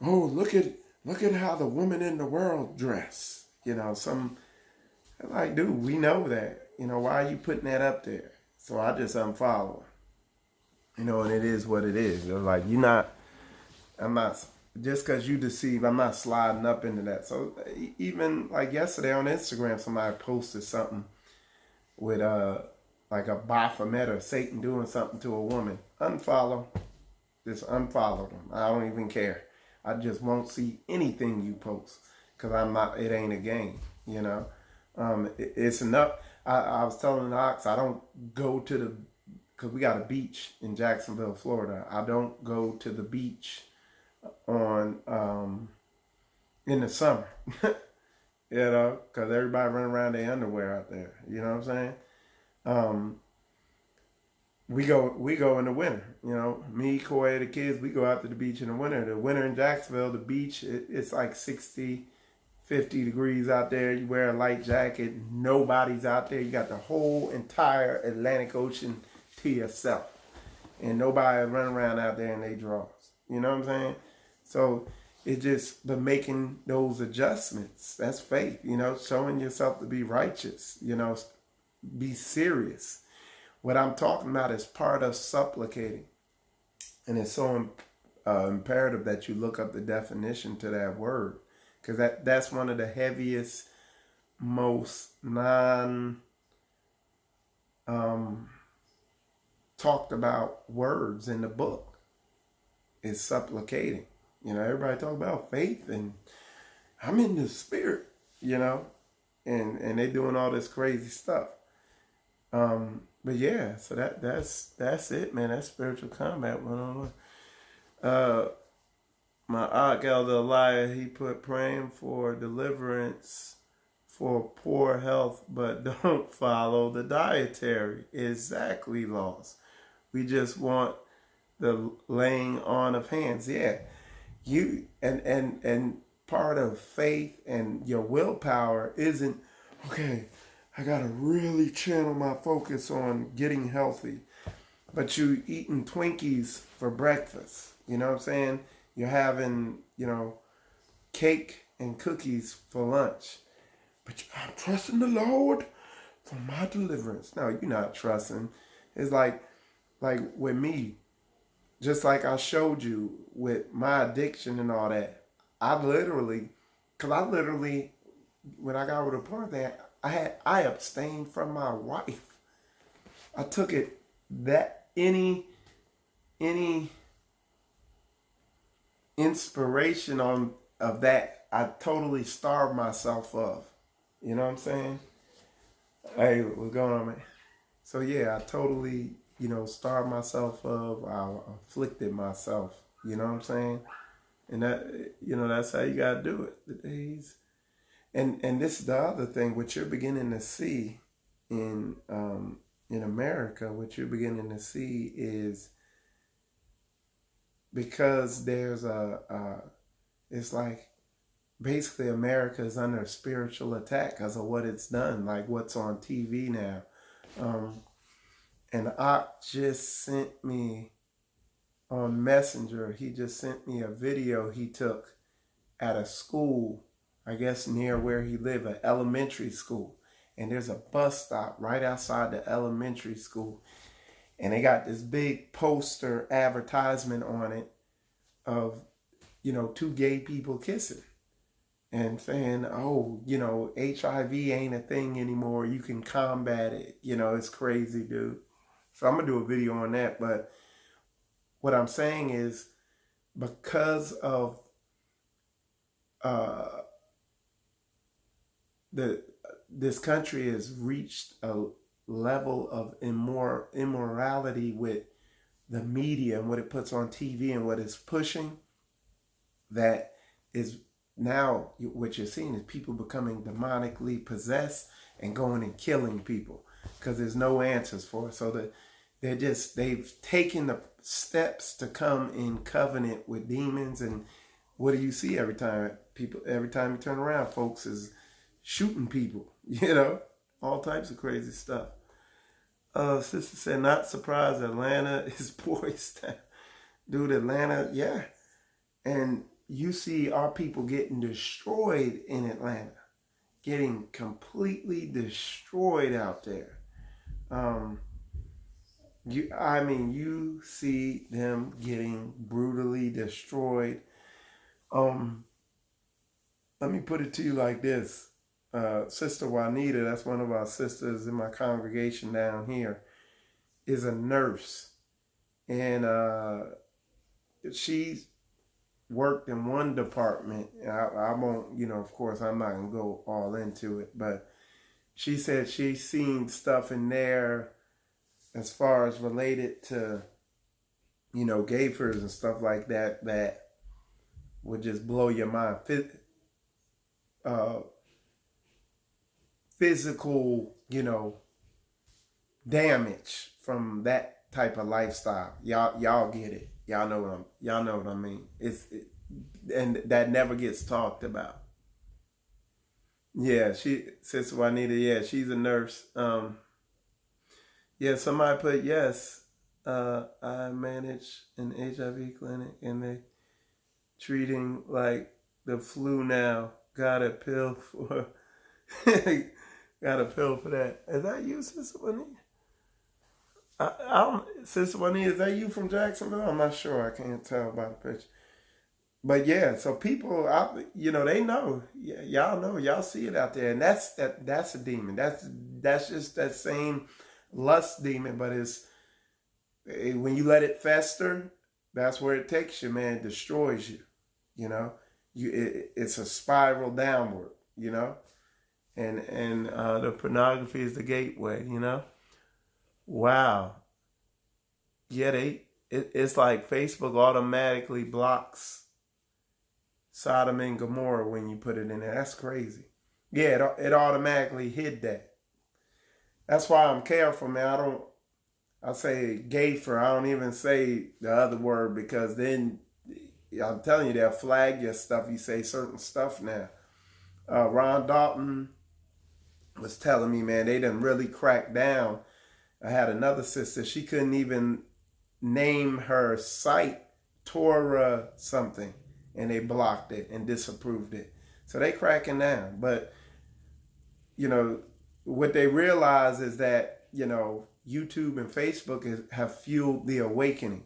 oh, look at how the women in the world dress. Some like, dude, we know that. Why are you putting that up there? So I just unfollow. And it is what it is. They're like, I'm not, just because you deceive, I'm not sliding up into that. So even like yesterday on Instagram, somebody posted something with like a Baphomet or Satan doing something to a woman. Unfollow. Just unfollow them. I don't even care. I just won't see anything you post because it ain't a game, It's enough. I was telling the ox, I don't go to because we got a beach in Jacksonville, Florida. I don't go to the beach in the summer, because everybody running around their underwear out there. You know what I'm saying? We go in the winter. Me, Koya, the kids, we go out to the beach in the winter. The winter in Jacksonville, the beach, it's like 60, 50 degrees out there. You wear a light jacket. Nobody's out there. You got the whole entire Atlantic Ocean to yourself. And nobody running around out there in their drawers. You know what I'm saying? So it's just the making those adjustments. That's faith, showing yourself to be righteous, be serious. What I'm talking about is part of supplicating. And it's so imperative that you look up the definition to that word, because that's one of the heaviest, most non talked about words in the book. Is supplicating. Everybody talk about faith and I'm in the spirit, and they doing all this crazy stuff. But yeah, so that's it, man. That's spiritual combat 101. My aunt Elder Elijah, he put praying for deliverance for poor health, but don't follow the dietary exactly laws. We just want the laying on of hands. Yeah, you and part of faith and your willpower isn't okay. I gotta really channel my focus on getting healthy, but you eating Twinkies for breakfast. You know what I'm saying? You're having cake and cookies for lunch, but I'm trusting the Lord for my deliverance. No, you're not trusting. It's like with me, just like I showed you with my addiction and all that. I literally, when I got with a porn thing, I abstained from my wife. I took it that any inspiration of that, I totally starved myself of. You know what I'm saying? Hey, what's going on, man? So yeah, I totally, starved myself of. I afflicted myself. You know what I'm saying? And that, that's how you gotta do it. The days, and this is the other thing. What you're beginning to see in America, what you're beginning to see is because there's it's like basically America is under spiritual attack because of what it's done, like what's on TV now. And Ock just sent me on Messenger, he just sent me a video he took at a school, I guess near where he lived, an elementary school. And there's a bus stop right outside the elementary school. And they got this big poster advertisement on it of, two gay people kissing. And saying, oh, HIV ain't a thing anymore. You can combat it. It's crazy, dude. So I'm going to do a video on that. But what I'm saying is because of this country has reached a level of immorality with the media and what it puts on TV and what it's pushing, that is now what you're seeing is people becoming demonically possessed and going and killing people because there's no answers for it. So they've taken the steps to come in covenant with demons. And what do you see every time you turn around, folks is shooting people, all types of crazy stuff. Sister said, not surprised Atlanta is poised down. Dude, Atlanta, yeah. And you see our people getting destroyed in Atlanta, getting completely destroyed out there. You see them getting brutally destroyed. Let me put it to you like this. Sister Juanita, that's one of our sisters in my congregation down here, is a nurse. And she's worked in one department. I won't, of course, I'm not going to go all into it. But she said she's seen stuff in there as far as related to, gayfers and stuff like that, that would just blow your mind. Physical, damage from that type of lifestyle. Y'all get it. Y'all know what I mean. And that never gets talked about. Yeah, Sister Juanita, yeah, she's a nurse. Yeah, somebody put yes. I manage an HIV clinic and they treating like the flu now. Got a pill for that. Is that you, Sister Juanita? I don't, Sister Juanita, is that you from Jacksonville? I'm not sure. I can't tell by the picture. But yeah, so people, they know. Y'all know. Y'all see it out there, and that's a demon. That's just that same lust demon, but when you let it fester, that's where it takes you, man. It destroys you. You know, it's a spiral downward. You know, and the pornography is the gateway. You know, wow. Yeah, it's like Facebook automatically blocks Sodom and Gomorrah when you put it in there. That's crazy. Yeah, it automatically hid that. That's why I'm careful, man. I say gay for. I don't even say the other word because then I'm telling you they'll flag your stuff. You say certain stuff now. Ron Dalton was telling me, man, they done really cracked down. I had another sister. She couldn't even name her site Torah something, and they blocked it and disapproved it. So they cracking down. But what they realize is that YouTube and Facebook have fueled the awakening.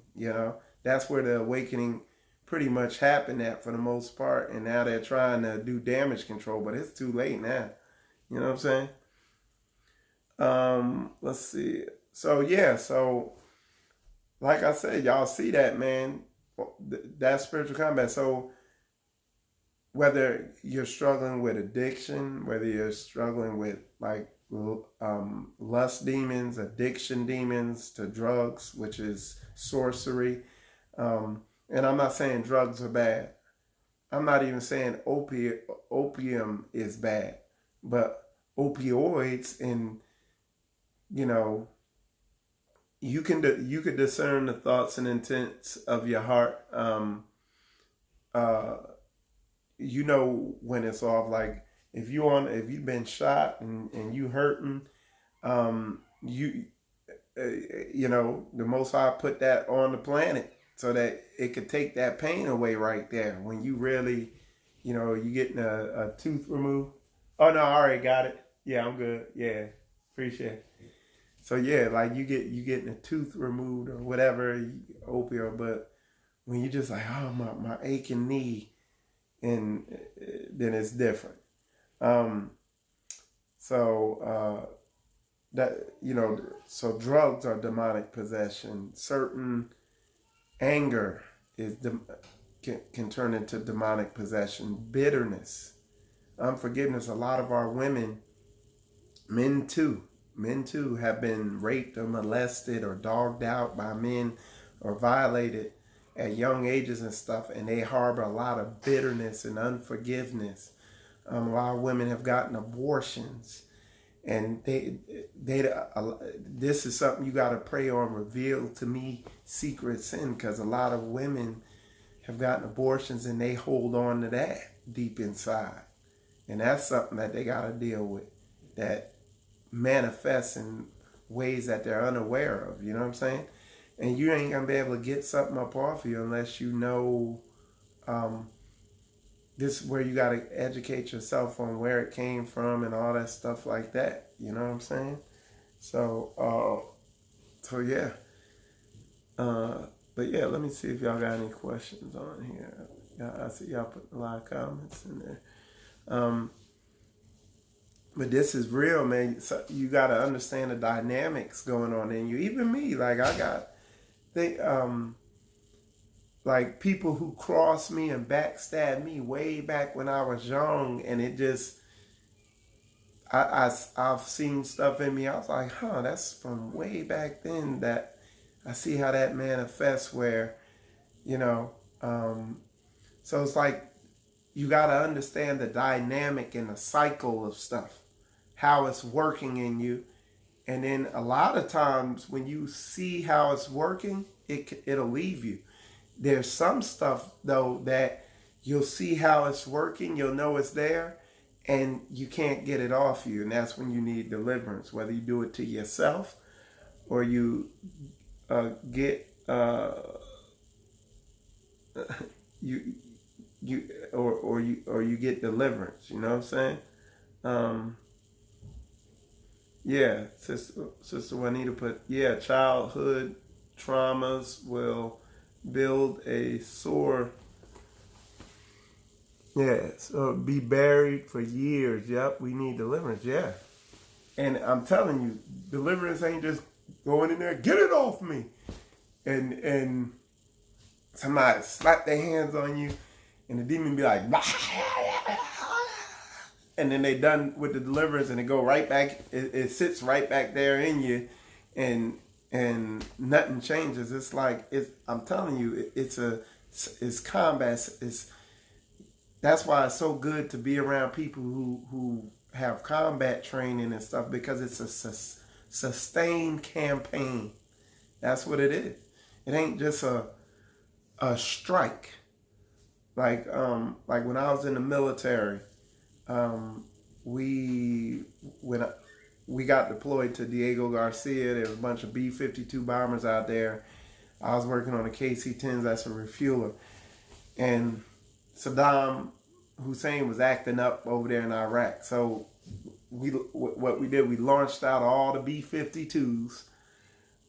That's where the awakening pretty much happened at for the most part, and now they're trying to do damage control, but it's too late now. You know what I'm saying? Let's see. So yeah, like I said, y'all see that, man. That's spiritual combat. So whether you're struggling with addiction, whether you're struggling with like lust demons, addiction demons to drugs, which is sorcery. And I'm not saying drugs are bad. I'm not even saying opium is bad, but opioids and you could discern the thoughts and intents of your heart. When it's off. Like if you've been shot and you hurting, the Most High put that on the planet so that it could take that pain away right there. When you really, you getting a tooth removed. Oh no, I already got it. Yeah, I'm good. Yeah, appreciate it. So yeah, like you getting a tooth removed or whatever, opioid. But when you just like, oh my aching knee, and then it's different. So drugs are demonic possession. Certain anger can turn into demonic possession. Bitterness, unforgiveness. A lot of our women, men too, have been raped or molested or dogged out by men or violated at young ages and stuff, and they harbor a lot of bitterness and unforgiveness. A lot of women have gotten abortions, and this is something you got to pray on. Reveal to me secret sin, because a lot of women have gotten abortions and they hold on to that deep inside, and that's something that they got to deal with, that manifests in ways that they're unaware of. You know what I'm saying? And you ain't gonna be able to get something up off you unless you know this is where you got to educate yourself on where it came from and all that stuff like that. You know what I'm saying? So yeah. But yeah, let me see if y'all got any questions on here. I see y'all putting a lot of comments in there. But this is real, man. So you got to understand the dynamics going on in you. Even me, like like people who crossed me and backstabbed me way back when I was young, and it just, I've seen stuff in me. I was like, that's from way back then. That I see how that manifests. Where, so it's like you got to understand the dynamic and the cycle of stuff, how it's working in you. And then a lot of times when you see how it's working, it'll leave you. There's some stuff though that you'll see how it's working, you'll know it's there, and you can't get it off you. And that's when you need deliverance, whether you do it to yourself or you get you get deliverance. You know what I'm saying? Yeah, Sister Juanita put, yeah, childhood traumas will build a sore. Yeah, so be buried for years. Yep, we need deliverance. Yeah. And I'm telling you, deliverance ain't just going in there, get it off me. And somebody slap their hands on you and the demon be like, blah, and then they done with the deliverance and it go right back, it sits right back there in you and nothing changes. It's like, I'm telling you, it's combat. That's why it's so good to be around people who have combat training and stuff, because it's a sustained campaign. That's what it is. It ain't just a strike. Like when I was in the military, we got deployed to Diego Garcia. There was a bunch of B-52 bombers out there. I was working on a KC-10s. That's a refueler, and Saddam Hussein was acting up over there in Iraq. So what we did, we launched out all the B-52s.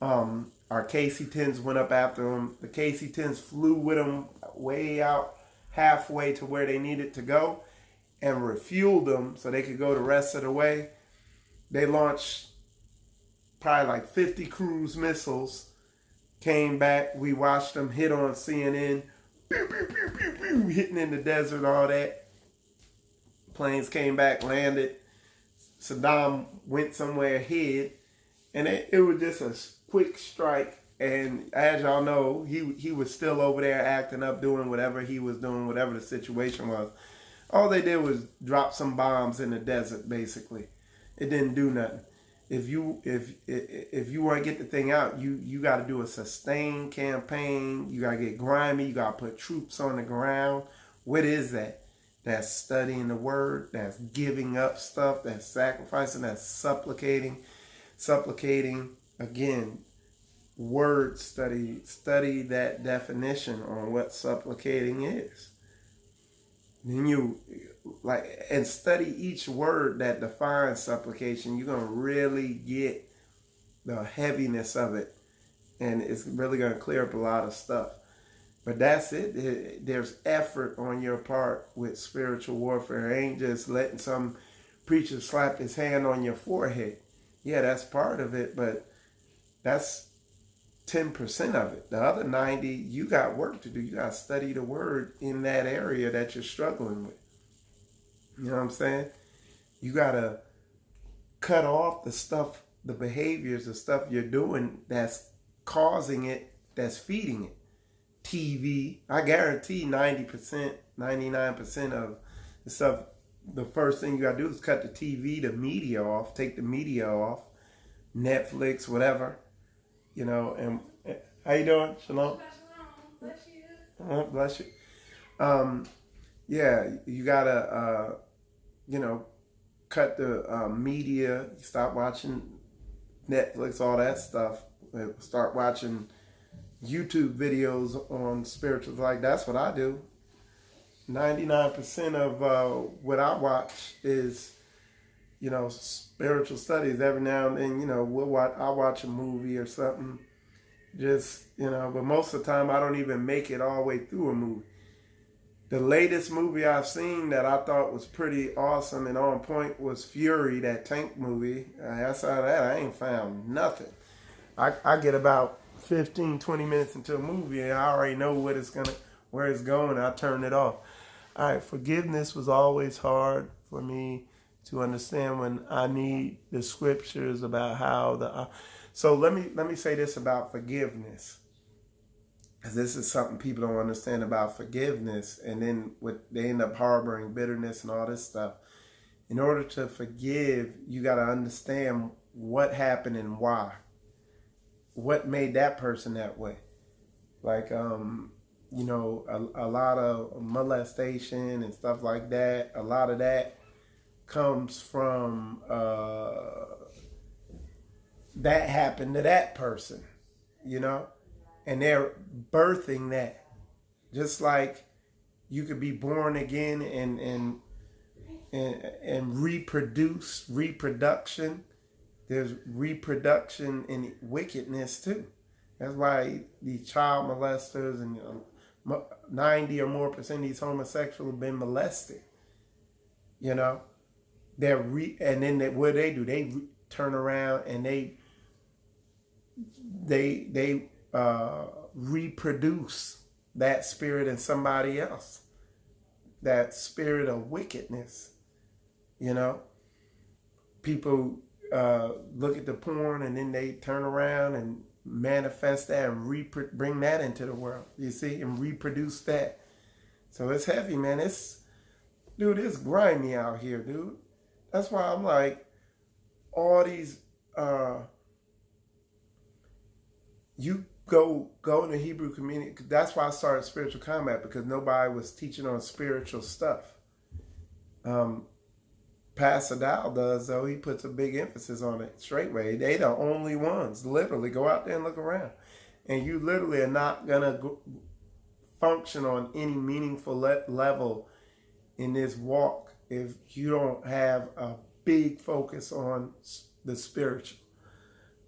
Our KC-10s went up after them. The KC-10s flew with them way out halfway to where they needed to go and refueled them so they could go the rest of the way. They launched probably like 50 cruise missiles, came back. We watched them hit on CNN. Pew, pew, pew, pew, pew, hitting in the desert, all that. Planes came back, landed. Saddam went somewhere, hid, and it was just a quick strike. And as y'all know, he was still over there acting up, doing whatever he was doing, whatever the situation was. All they did was drop some bombs in the desert. Basically, it didn't do nothing. If you want to get the thing out, you got to do a sustained campaign. You got to get grimy. You got to put troops on the ground. What is that? That's studying the word. That's giving up stuff. That's sacrificing. That's supplicating. Again, word study. Study that definition on what supplicating is. Then you and study each word that defines supplication. You're gonna really get the heaviness of it, and it's really gonna clear up a lot of stuff. But that's it. There's effort on your part with spiritual warfare. It ain't just letting some preacher slap his hand on your forehead. Yeah, that's part of it, but that's 10% of it. The other 90, you got work to do. You got to study the word in that area that you're struggling with. You know what I'm saying? You got to cut off the stuff, the behaviors, the stuff you're doing that's causing it, that's feeding it. TV, I guarantee 90%, 99% of the stuff, the first thing you got to do is cut the TV, the media off, take the media off, Netflix, whatever. You know, and how you doing? Shalom. Bless you. Bless you. Yeah, you gotta, cut the media. Stop watching Netflix, all that stuff. Start watching YouTube videos on spiritual. Like that's what I do. 99% of what I watch is, spiritual studies. Every now and then, I'll watch a movie or something. Just, but most of the time I don't even make it all the way through a movie. The latest movie I've seen that I thought was pretty awesome and on point was Fury, that tank movie. I saw that. I ain't found nothing. I get about 15, 20 minutes into a movie and I already know where it's going. I turn it off. All right, forgiveness was always hard for me to understand when I need the scriptures about how so let me say this about forgiveness, because this is something people don't understand about forgiveness, and then they end up harboring bitterness and all this stuff. In order to forgive, you got to understand what happened and why. What made that person that way? Like a lot of molestation and stuff like that. A lot of that comes from that happened to that person, and they're birthing that. Just like you could be born again and reproduction there's reproduction in wickedness too. That's why these child molesters and 90 or more percent of these homosexuals have been molested. You know, and then what do? They turn around and they reproduce that spirit in somebody else. That spirit of wickedness. You know, people look at the porn and then they turn around and manifest that and bring that into the world. You see, and reproduce that. So it's heavy, man. It's grimy out here, dude. That's why I'm like, all these you go in the Hebrew community. That's why I started Spiritual Combat, because nobody was teaching on spiritual stuff. Pastor Dow does, though. He puts a big emphasis on it straightway. They the only ones. Literally, go out there and look around, and you literally are not gonna function on any meaningful level in this walk if you don't have a big focus on the spiritual.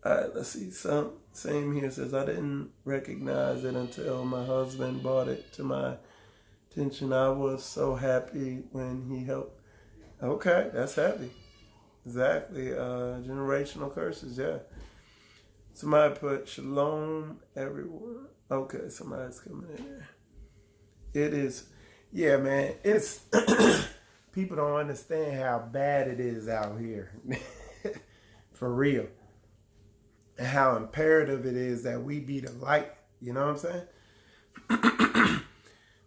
Let's see. Same here says, I didn't recognize it until my husband brought it to my attention. I was so happy when he helped. Okay, that's heavy. Exactly. Generational curses, yeah. Somebody put shalom everyone. Okay, somebody's coming in there. It is, yeah, man. It's people don't understand how bad it is out here. For real. And how imperative it is that we be the light. You know what I'm saying?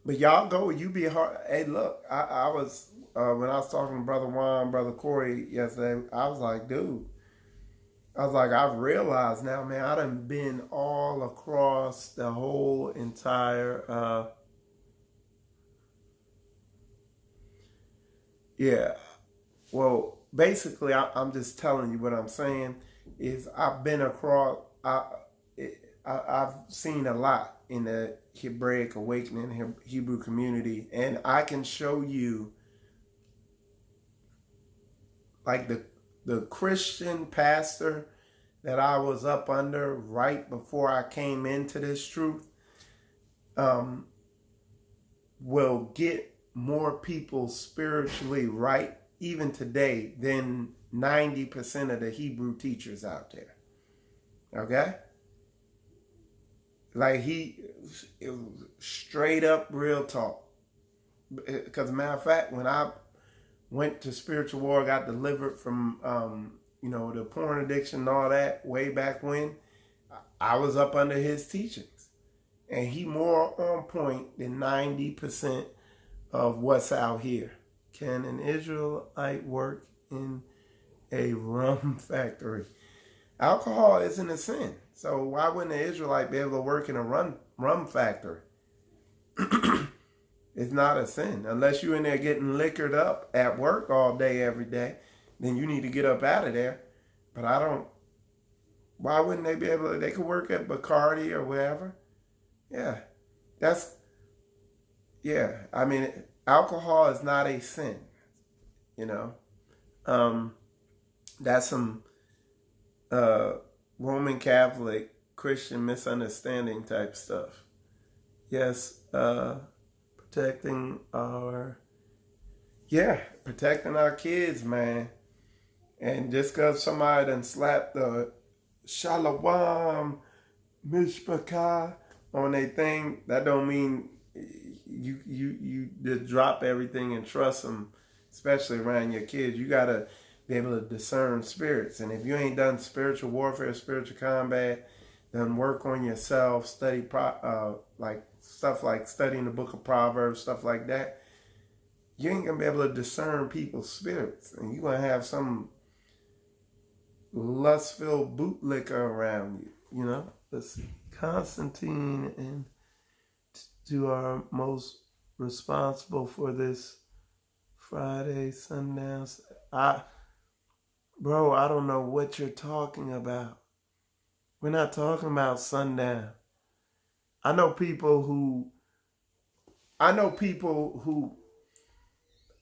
But y'all go, you be hard. Hey, look, I was, when I was talking to Brother Juan, Brother Corey yesterday, I was like, dude, I've realized now, man, I done been all across the whole entire, yeah. Well, basically, I'm just telling you what I'm saying is I've been across, I've seen a lot in the Hebraic awakening, Hebrew community, and I can show you like the Christian pastor that I was up under right before I came into this truth will get more people spiritually right even today than 90% of the Hebrew teachers out there. Okay? Like it was straight up real talk. Because as a matter of fact, when I went to spiritual war, got delivered from, the porn addiction and all that way back when, I was up under his teachings. And he more on point than 90% of what's out here. Can an Israelite work in a rum factory? Alcohol isn't a sin. So why wouldn't an Israelite be able to work in a rum factory? It's not a sin. Unless you're in there getting liquored up at work all day, every day, then you need to get up out of there. But why wouldn't they be able to, they could work at Bacardi or wherever. Yeah. I mean, alcohol is not a sin, that's some Roman Catholic Christian misunderstanding type stuff. Yes, protecting our kids, man. And just because somebody done slapped the Shalom Mishpachah on their thing, that don't mean you just drop everything and trust them, especially around your kids. You got to be able to discern spirits. And if you ain't done spiritual warfare, spiritual combat, then work on yourself, study like stuff like studying the book of Proverbs, stuff like that, you ain't going to be able to discern people's spirits. And you're going to have some lust-filled bootlicker around you, Let's see. Constantine and to our most responsible for this Friday sundown. I don't know what you're talking about. We're not talking about sundown. I know people who,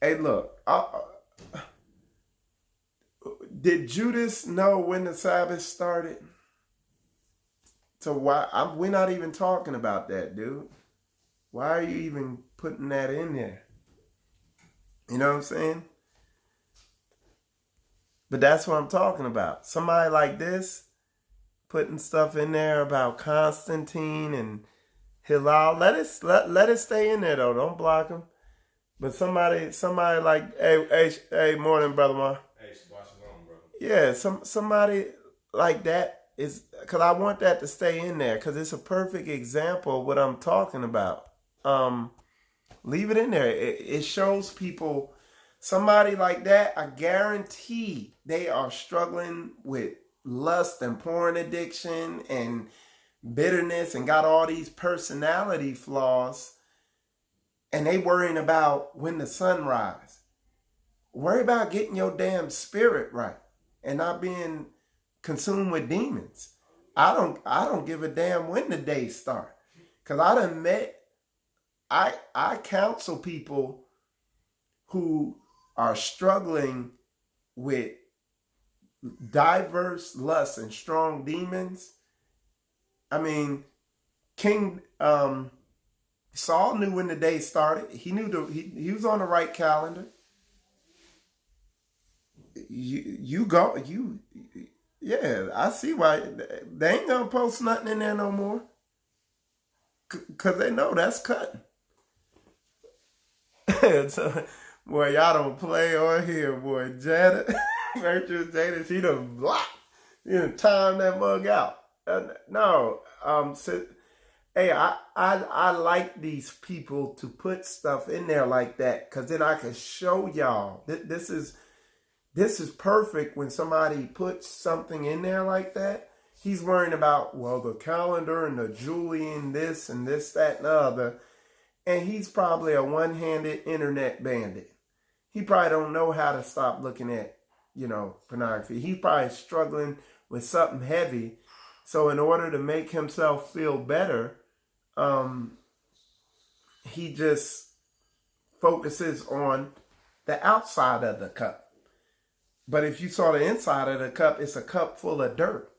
hey, look, Did Judas know when the Sabbath started? So why we're not even talking about that, dude. Why are you even putting that in there? You know what I'm saying? But that's what I'm talking about. Somebody like this putting stuff in there about Constantine and Hillel. Let it stay in there though. Don't block him. But somebody like, hey, morning, brother Ma. Hey, Shabbat Shalom, brother. Yeah, somebody like that is, because I want that to stay in there because it's a perfect example of what I'm talking about. Leave it in there. It shows people, somebody like that, I guarantee they are struggling with lust and porn addiction and bitterness and got all these personality flaws, and they worrying about when the sun rise. Worry about getting your damn spirit right and not being consumed with demons. I don't give a damn when the day start. Cause I done met, I counsel people who are struggling with diverse lusts and strong demons. I mean, King Saul knew when the day started. He knew he was on the right calendar. Yeah, I see why they ain't gonna post nothing in there no more. Cause they know that's cutting. So, boy, y'all don't play on here, boy. Jada, Virtuous Jada, she done blocked. You done time that mug out. No, hey, I like these people to put stuff in there like that, cause then I can show y'all this is perfect when somebody puts something in there like that. He's worrying about, well, the calendar and the Julian this and this, that, and the other. And he's probably a one-handed internet bandit. He probably don't know how to stop looking at, pornography. He's probably struggling with something heavy. So in order to make himself feel better, he just focuses on the outside of the cup. But if you saw the inside of the cup, it's a cup full of dirt.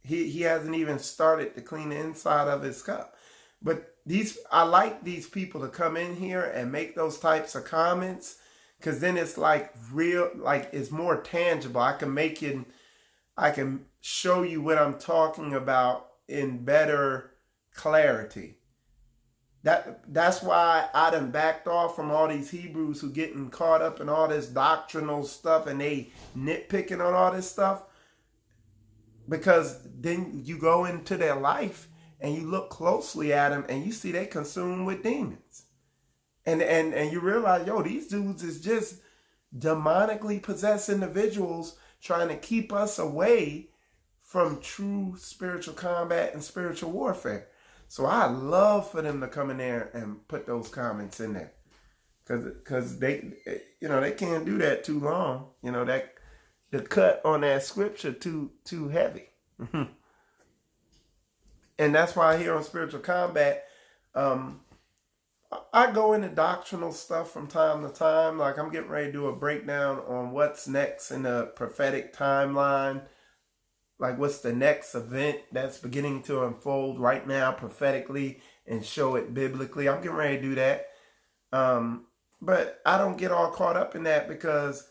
He hasn't even started to clean the inside of his cup. But I like these people to come in here and make those types of comments, because then it's like real, like it's more tangible. I can show you what I'm talking about in better clarity. That's why I done backed off from all these Hebrews who getting caught up in all this doctrinal stuff and they nitpicking on all this stuff. Because then you go into their life and you look closely at them and you see they consumed with demons. And you realize, these dudes is just demonically possessed individuals trying to keep us away from true spiritual combat and spiritual warfare. So I love for them to come in there and put those comments in there. Because they can't do that too long. That the cut on that scripture too heavy. And that's why here on Spiritual Combat, I go into doctrinal stuff from time to time. Like I'm getting ready to do a breakdown on what's next in the prophetic timeline. Like what's the next event that's beginning to unfold right now prophetically and show it biblically. I'm getting ready to do that. But I don't get all caught up in that, because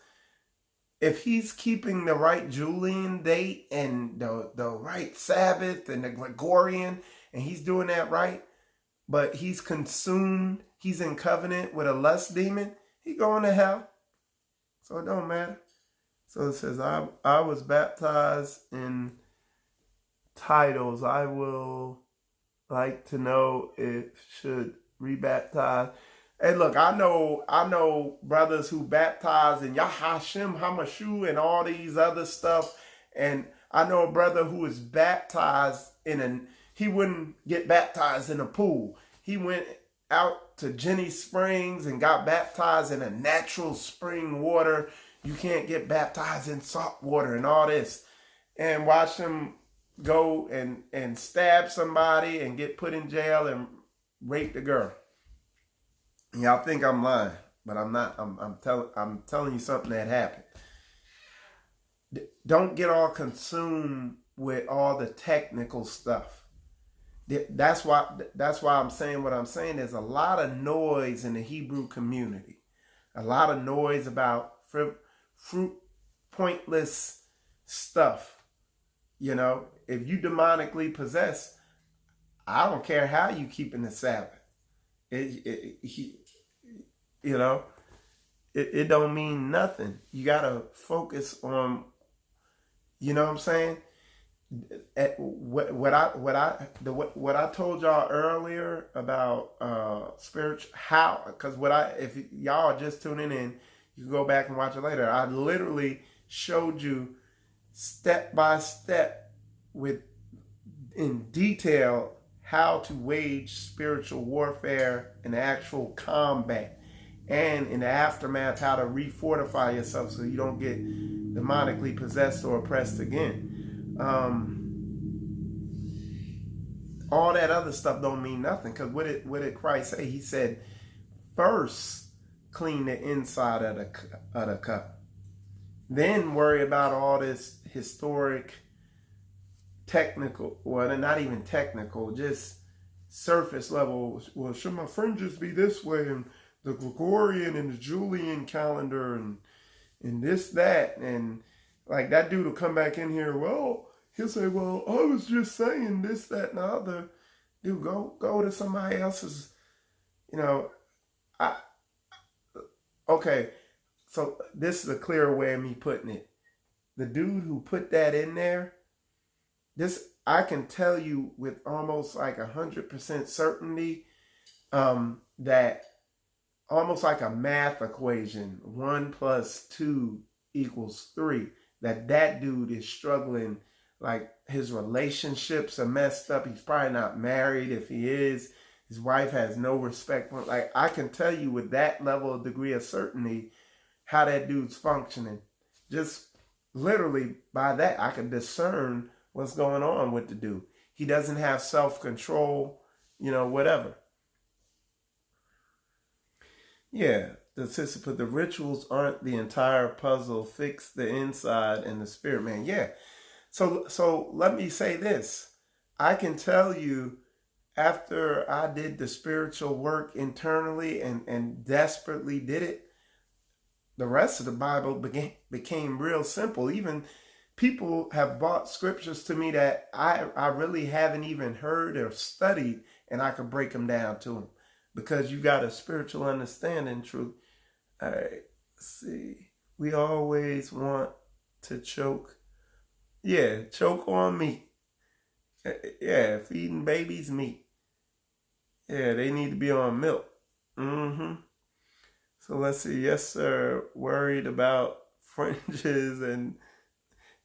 if he's keeping the right Julian date and the right Sabbath and the Gregorian, and he's doing that right, but he's consumed, he's in covenant with a lust demon, he going to hell. So it don't matter. So it says, I was baptized in titles. I will like to know if should rebaptize. Hey, look, I know brothers who baptize in Yahashim Hamashu and all these other stuff. And I know a brother who was baptized he wouldn't get baptized in a pool. He went out to Jenny Springs and got baptized in a natural spring water. You can't get baptized in salt water and all this. And watch him go and stab somebody and get put in jail and rape the girl. Y'all think I'm lying, but I'm not. I'm telling you something that happened. don't get all consumed with all the technical stuff. That's why I'm saying what I'm saying. There's a lot of noise in the Hebrew community, a lot of noise about fruit, pointless stuff. You know, if you demonically possessed, I don't care how you keeping the Sabbath. You know, it don't mean nothing. You gotta focus on, you know what I'm saying? What I told y'all earlier about spiritual, how, because if y'all are just tuning in, you can go back and watch it later. I literally showed you step by step in detail how to wage spiritual warfare in actual combat, and in the aftermath how to refortify yourself so you don't get demonically possessed or oppressed again. All that other stuff don't mean nothing, because what did Christ say? He said, first clean the inside of the cup, then worry about all this historic, technical, well, not even technical, just surface level. Well, should my fringes be this way, and the Gregorian and the Julian calendar, and this, that, and like that dude will come back in here. Well, he'll say, well, I was just saying this, that, and the other. Dude, go to somebody else's, you know. Okay, so this is a clearer way of me putting it. The dude who put that in there, this, I can tell you with almost like 100% certainty, that almost like a math equation, 1 + 2 = 3, that dude is struggling. Like, his relationships are messed up. He's probably not married. If he is, his wife has no respect for him. Like, I can tell you with that level of degree of certainty how that dude's functioning. Just literally by that, I can discern what's going on with the dude. He doesn't have self-control, you know, whatever. Yeah, the sister put, the rituals aren't the entire puzzle. Fix the inside and the spirit, man. Yeah. So let me say this. I can tell you, after I did the spiritual work internally and desperately did it, the rest of the Bible became real simple. Even people have brought scriptures to me that I really haven't even heard or studied, and I could break them down to them, because you got a spiritual understanding, truth. All right, see. We always want to choke. Yeah, choke on meat. Yeah, feeding babies meat. Yeah, they need to be on milk. So let's see. Yes, sir. Worried about fringes, and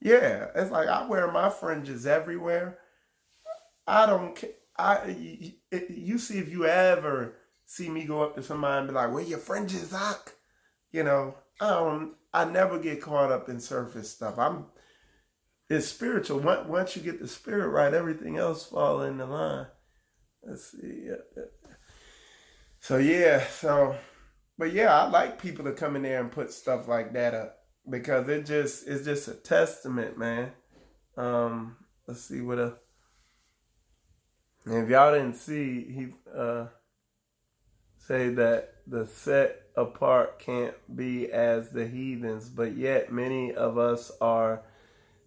yeah, it's like I wear my fringes everywhere. I don't care. You see, if you ever see me go up to somebody and be like, "Where your fringes, Doc?" You know, I never get caught up in surface stuff. It's spiritual. Once you get the spirit right, everything else fall in the line. Let's see. But yeah, I like people to come in there and put stuff like that up, because it's just a testament, man. Let's see what else. And if y'all didn't see, he say that the set apart can't be as the heathens, but yet many of us are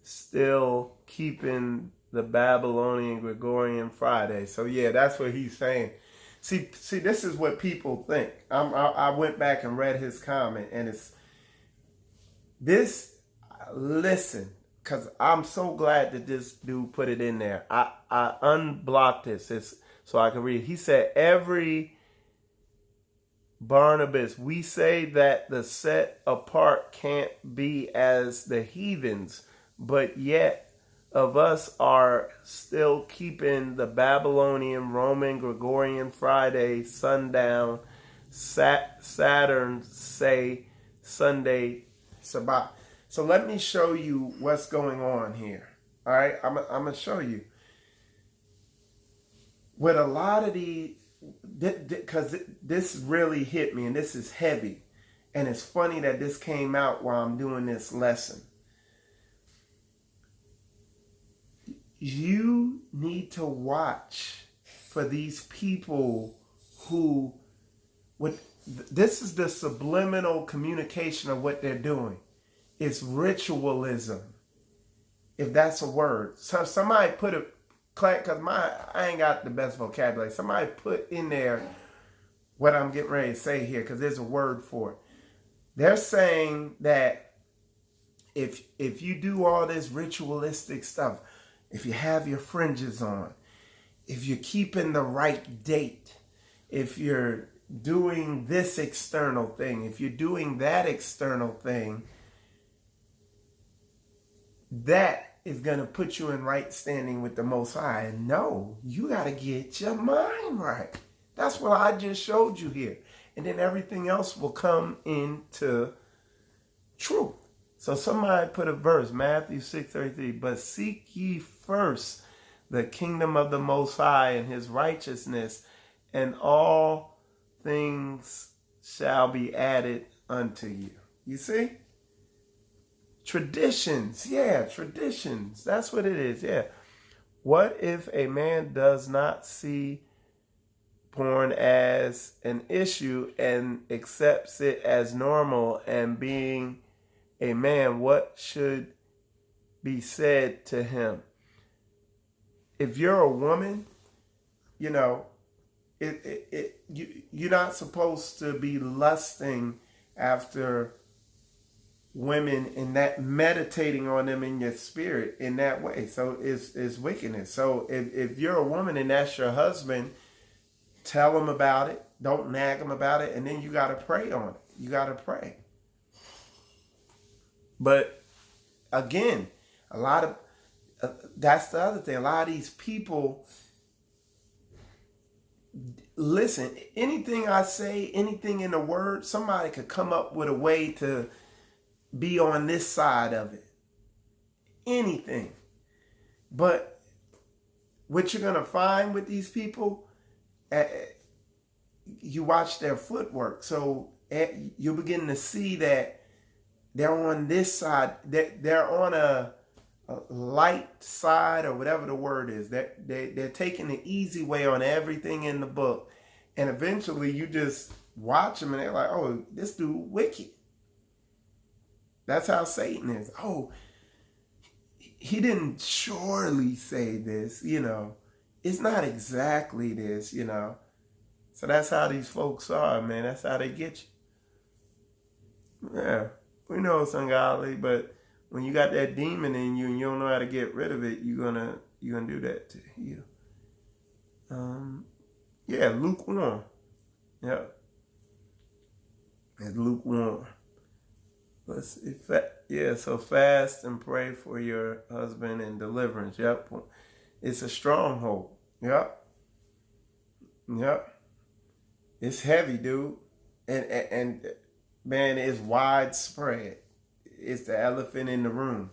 still keeping the Babylonian Gregorian Friday. So yeah, that's what he's saying. See, this is what people think. I went back and read his comment, and it's this. Listen, because I'm so glad that this dude put it in there. I unblocked this so I can read. He said, every Barnabas, we say that the set apart can't be as the heathens, but yet of us are still keeping the Babylonian, Roman, Gregorian Friday, sundown, Saturn, say, Sunday, Sabbath. So let me show you what's going on here. All right, I'm going to show you. With a lot of these, because this really hit me, and this is heavy. And it's funny that this came out while I'm doing this lesson. you need to watch for these people who, this is the subliminal communication of what they're doing. It's ritualism, if that's a word. So somebody put it, because I ain't got the best vocabulary. Somebody put in there what I'm getting ready to say here, because there's a word for it. They're saying that if you do all this ritualistic stuff, if you have your fringes on, if you're keeping the right date, if you're doing this external thing, if you're doing that external thing, that is going to put you in right standing with the Most High. And no, you got to get your mind right. That's what I just showed you here. And then everything else will come into truth. So somebody put a verse, Matthew 6:33, but seek ye first the kingdom of the Most High and his righteousness, and all things shall be added unto you. You see? Traditions. Yeah, traditions. That's what it is. Yeah. What if a man does not see porn as an issue and accepts it as normal, and being a man, what should be said to him? If you're a woman, you know, you're not supposed to be lusting after women and that meditating on them in your spirit in that way. So it's wickedness. So if you're a woman and that's your husband, tell him about it. Don't nag him about it. And then you got to pray on it. You got to pray. But again, a lot of, that's the other thing. A lot of these people, listen, anything I say, anything in the word, somebody could come up with a way to be on this side of it. Anything. But what you're going to find with these people, you watch their footwork. So you'll begin to see that they're on this side, they're on a light side, or whatever the word is. They're taking the easy way on everything in the book. And eventually you just watch them and they're like, oh, this dude wicked. That's how Satan is. Oh, he didn't surely say this, you know. It's not exactly this, you know. So that's how these folks are, man. That's how they get you. Yeah, we know it's ungodly, but when you got that demon in you and you don't know how to get rid of it, you're gonna do that to you. Yeah, lukewarm. Yeah, it's lukewarm. Let's see. Yeah, so fast and pray for your husband and deliverance. Yep, it's a stronghold. Yep, yep. It's heavy, dude, and man, it's widespread. It's the elephant in the room.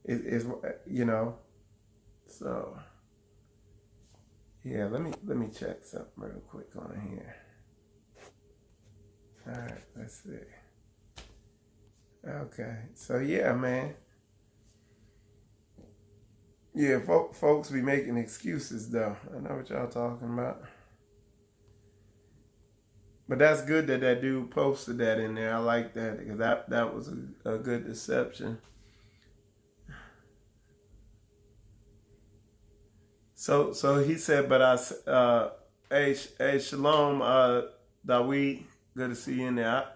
It's you know. So yeah, let me check something real quick on here. All right, let's see. Okay, so yeah, man. Yeah, folks be making excuses though. I know what y'all talking about. But that's good that that dude posted that in there. I like that, because that was a good deception. So he said, but hey shalom, Dawid, good to see you in there.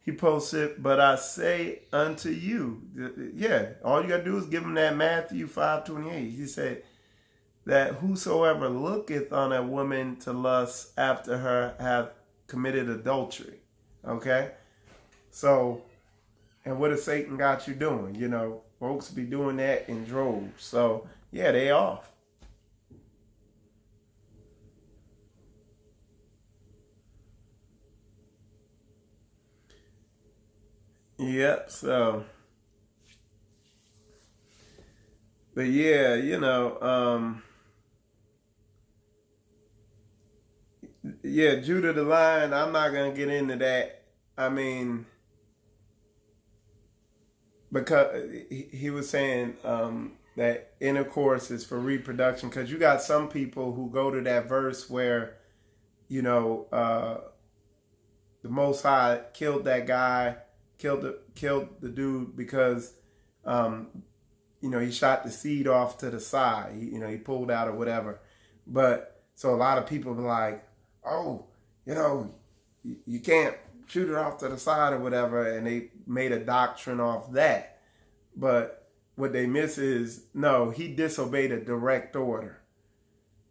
He posted, but I say unto you, yeah, all you got to do is give him that Matthew 5:28. He said that whosoever looketh on a woman to lust after her hath committed adultery. Okay? So, and what has Satan got you doing? You know, folks be doing that in droves. So, yeah, they off. Yep, so. But yeah, you know, yeah, Judah the Lion, I'm not going to get into that. I mean, because he was saying that intercourse is for reproduction, because you got some people who go to that verse where, you know, the Most High killed that guy, killed the dude because, you know, he shot the seed off to the side. He pulled out or whatever. But so a lot of people be like, oh, you know, you can't shoot it off to the side or whatever, and they made a doctrine off that. But what they miss is, no, he disobeyed a direct order.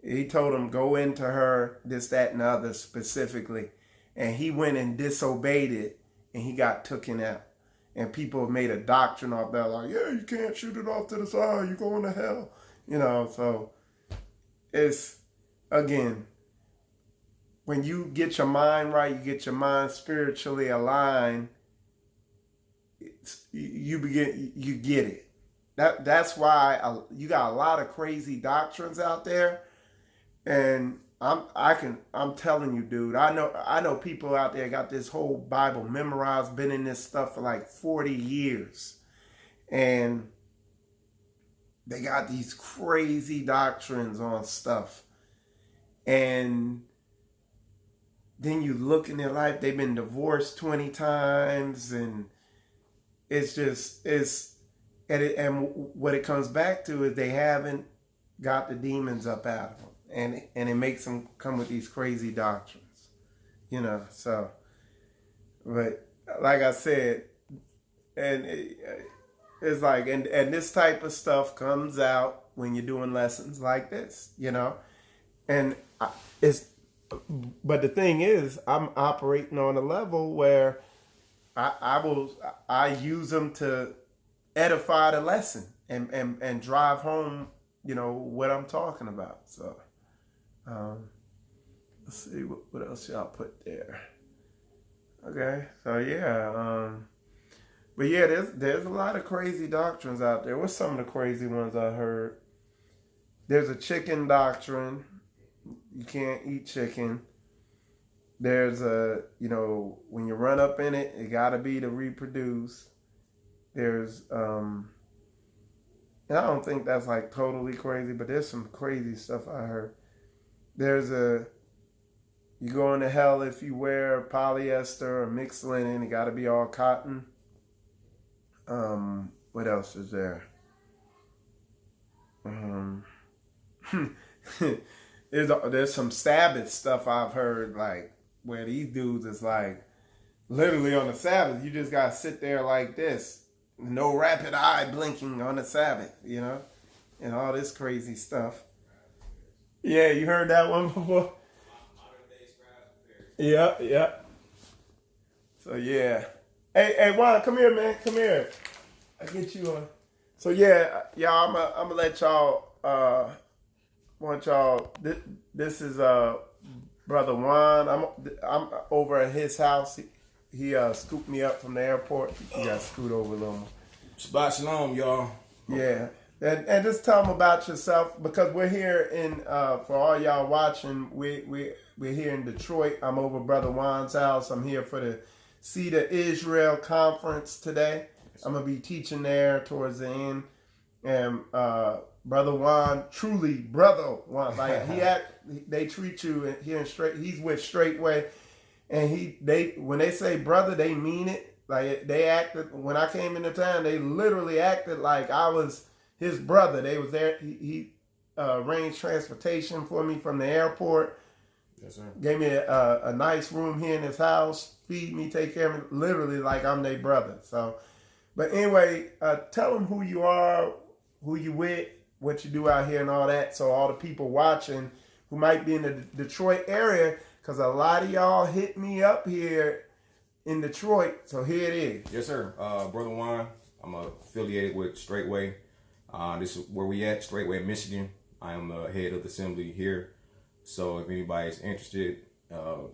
He told him, go into her, this, that, and the other specifically. And he went and disobeyed it, and he got taken out. And people made a doctrine off that, like, yeah, you can't shoot it off to the side, you're going to hell. You know, so it's, again, when you get your mind right, you get your mind spiritually aligned, you get it. That's why you got a lot of crazy doctrines out there, and I'm telling you, dude. I know people out there got this whole Bible memorized, been in this stuff for like 40 years, and they got these crazy doctrines on stuff, and then you look in their life, they've been divorced 20 times, and and what it comes back to is they haven't got the demons up out of them, and it makes them come with these crazy doctrines, you know. So, but like I said, and it's like, and this type of stuff comes out when you're doing lessons like this, you know, and but the thing is, I'm operating on a level where I use them to edify the lesson and drive home, you know, what I'm talking about. So, let's see what else y'all put there. Okay, so yeah, but yeah, there's a lot of crazy doctrines out there. What's some of the crazy ones I heard? There's a chicken doctrine. You can't eat chicken. There's you know, when you run up in it, it got to be to reproduce. There's, and I don't think that's like totally crazy, but there's some crazy stuff I heard. There's you go into hell if you wear polyester or mixed linen. It got to be all cotton. What else is there? There's some Sabbath stuff I've heard, like, where these dudes is like, literally on the Sabbath, you just got to sit there like this. No rapid eye blinking on the Sabbath, you know? And all this crazy stuff. Yeah, you heard that one before? Yeah. So, yeah. Hey, Juan, come here, man. Come here. I get you on. So, yeah, y'all, I'm going to let y'all, want y'all, this is Brother Juan. I'm over at his house. He scooped me up from the airport. You got to scoot over a little more. Shabbat shalom, y'all. Yeah. And just tell them about yourself, because we're here in, for all y'all watching, we're here in Detroit. I'm over Brother Juan's house. I'm here for the Hebrew Israel conference today. I'm going to be teaching there towards the end. And Brother Juan, truly Brother Juan, like they treat you here in he's with Straightway. And when they say brother, they mean it. Like, they acted, when I came into town, they literally acted like I was his brother. They was there. He arranged transportation for me from the airport. Yes, sir. Gave me a nice room here in his house. Feed me, take care of me, literally like I'm their brother. So, but anyway, tell them who you are, who you with, what you do out here and all that. So all the people watching who might be in the Detroit area, because a lot of y'all hit me up here in Detroit, so here it is. Yes, sir. Brother Juan, I'm affiliated with Straightway. This is where we at, Straightway, Michigan. I am the head of the assembly here. So if anybody's interested,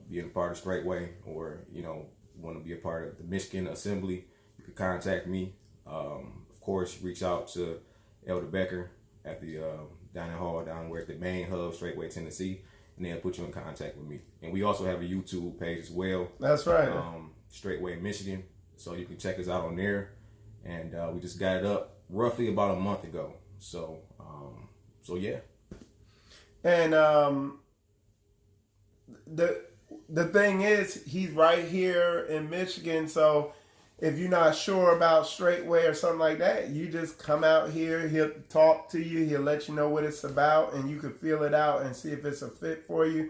being a part of Straightway, or, you know, want to be a part of the Michigan assembly, you can contact me. Of course, reach out to Elder Becker at the dining hall down where at the main hub, Straightway, Tennessee, and they'll put you in contact with me. And we also have a YouTube page as well. That's right. Straightway Michigan. So you can check us out on there. And we just got it up roughly about a month ago. So yeah. And the thing is, he's right here in Michigan, so if you're not sure about Straightway or something like that, you just come out here. He'll talk to you. He'll let you know what it's about, and you can feel it out and see if it's a fit for you.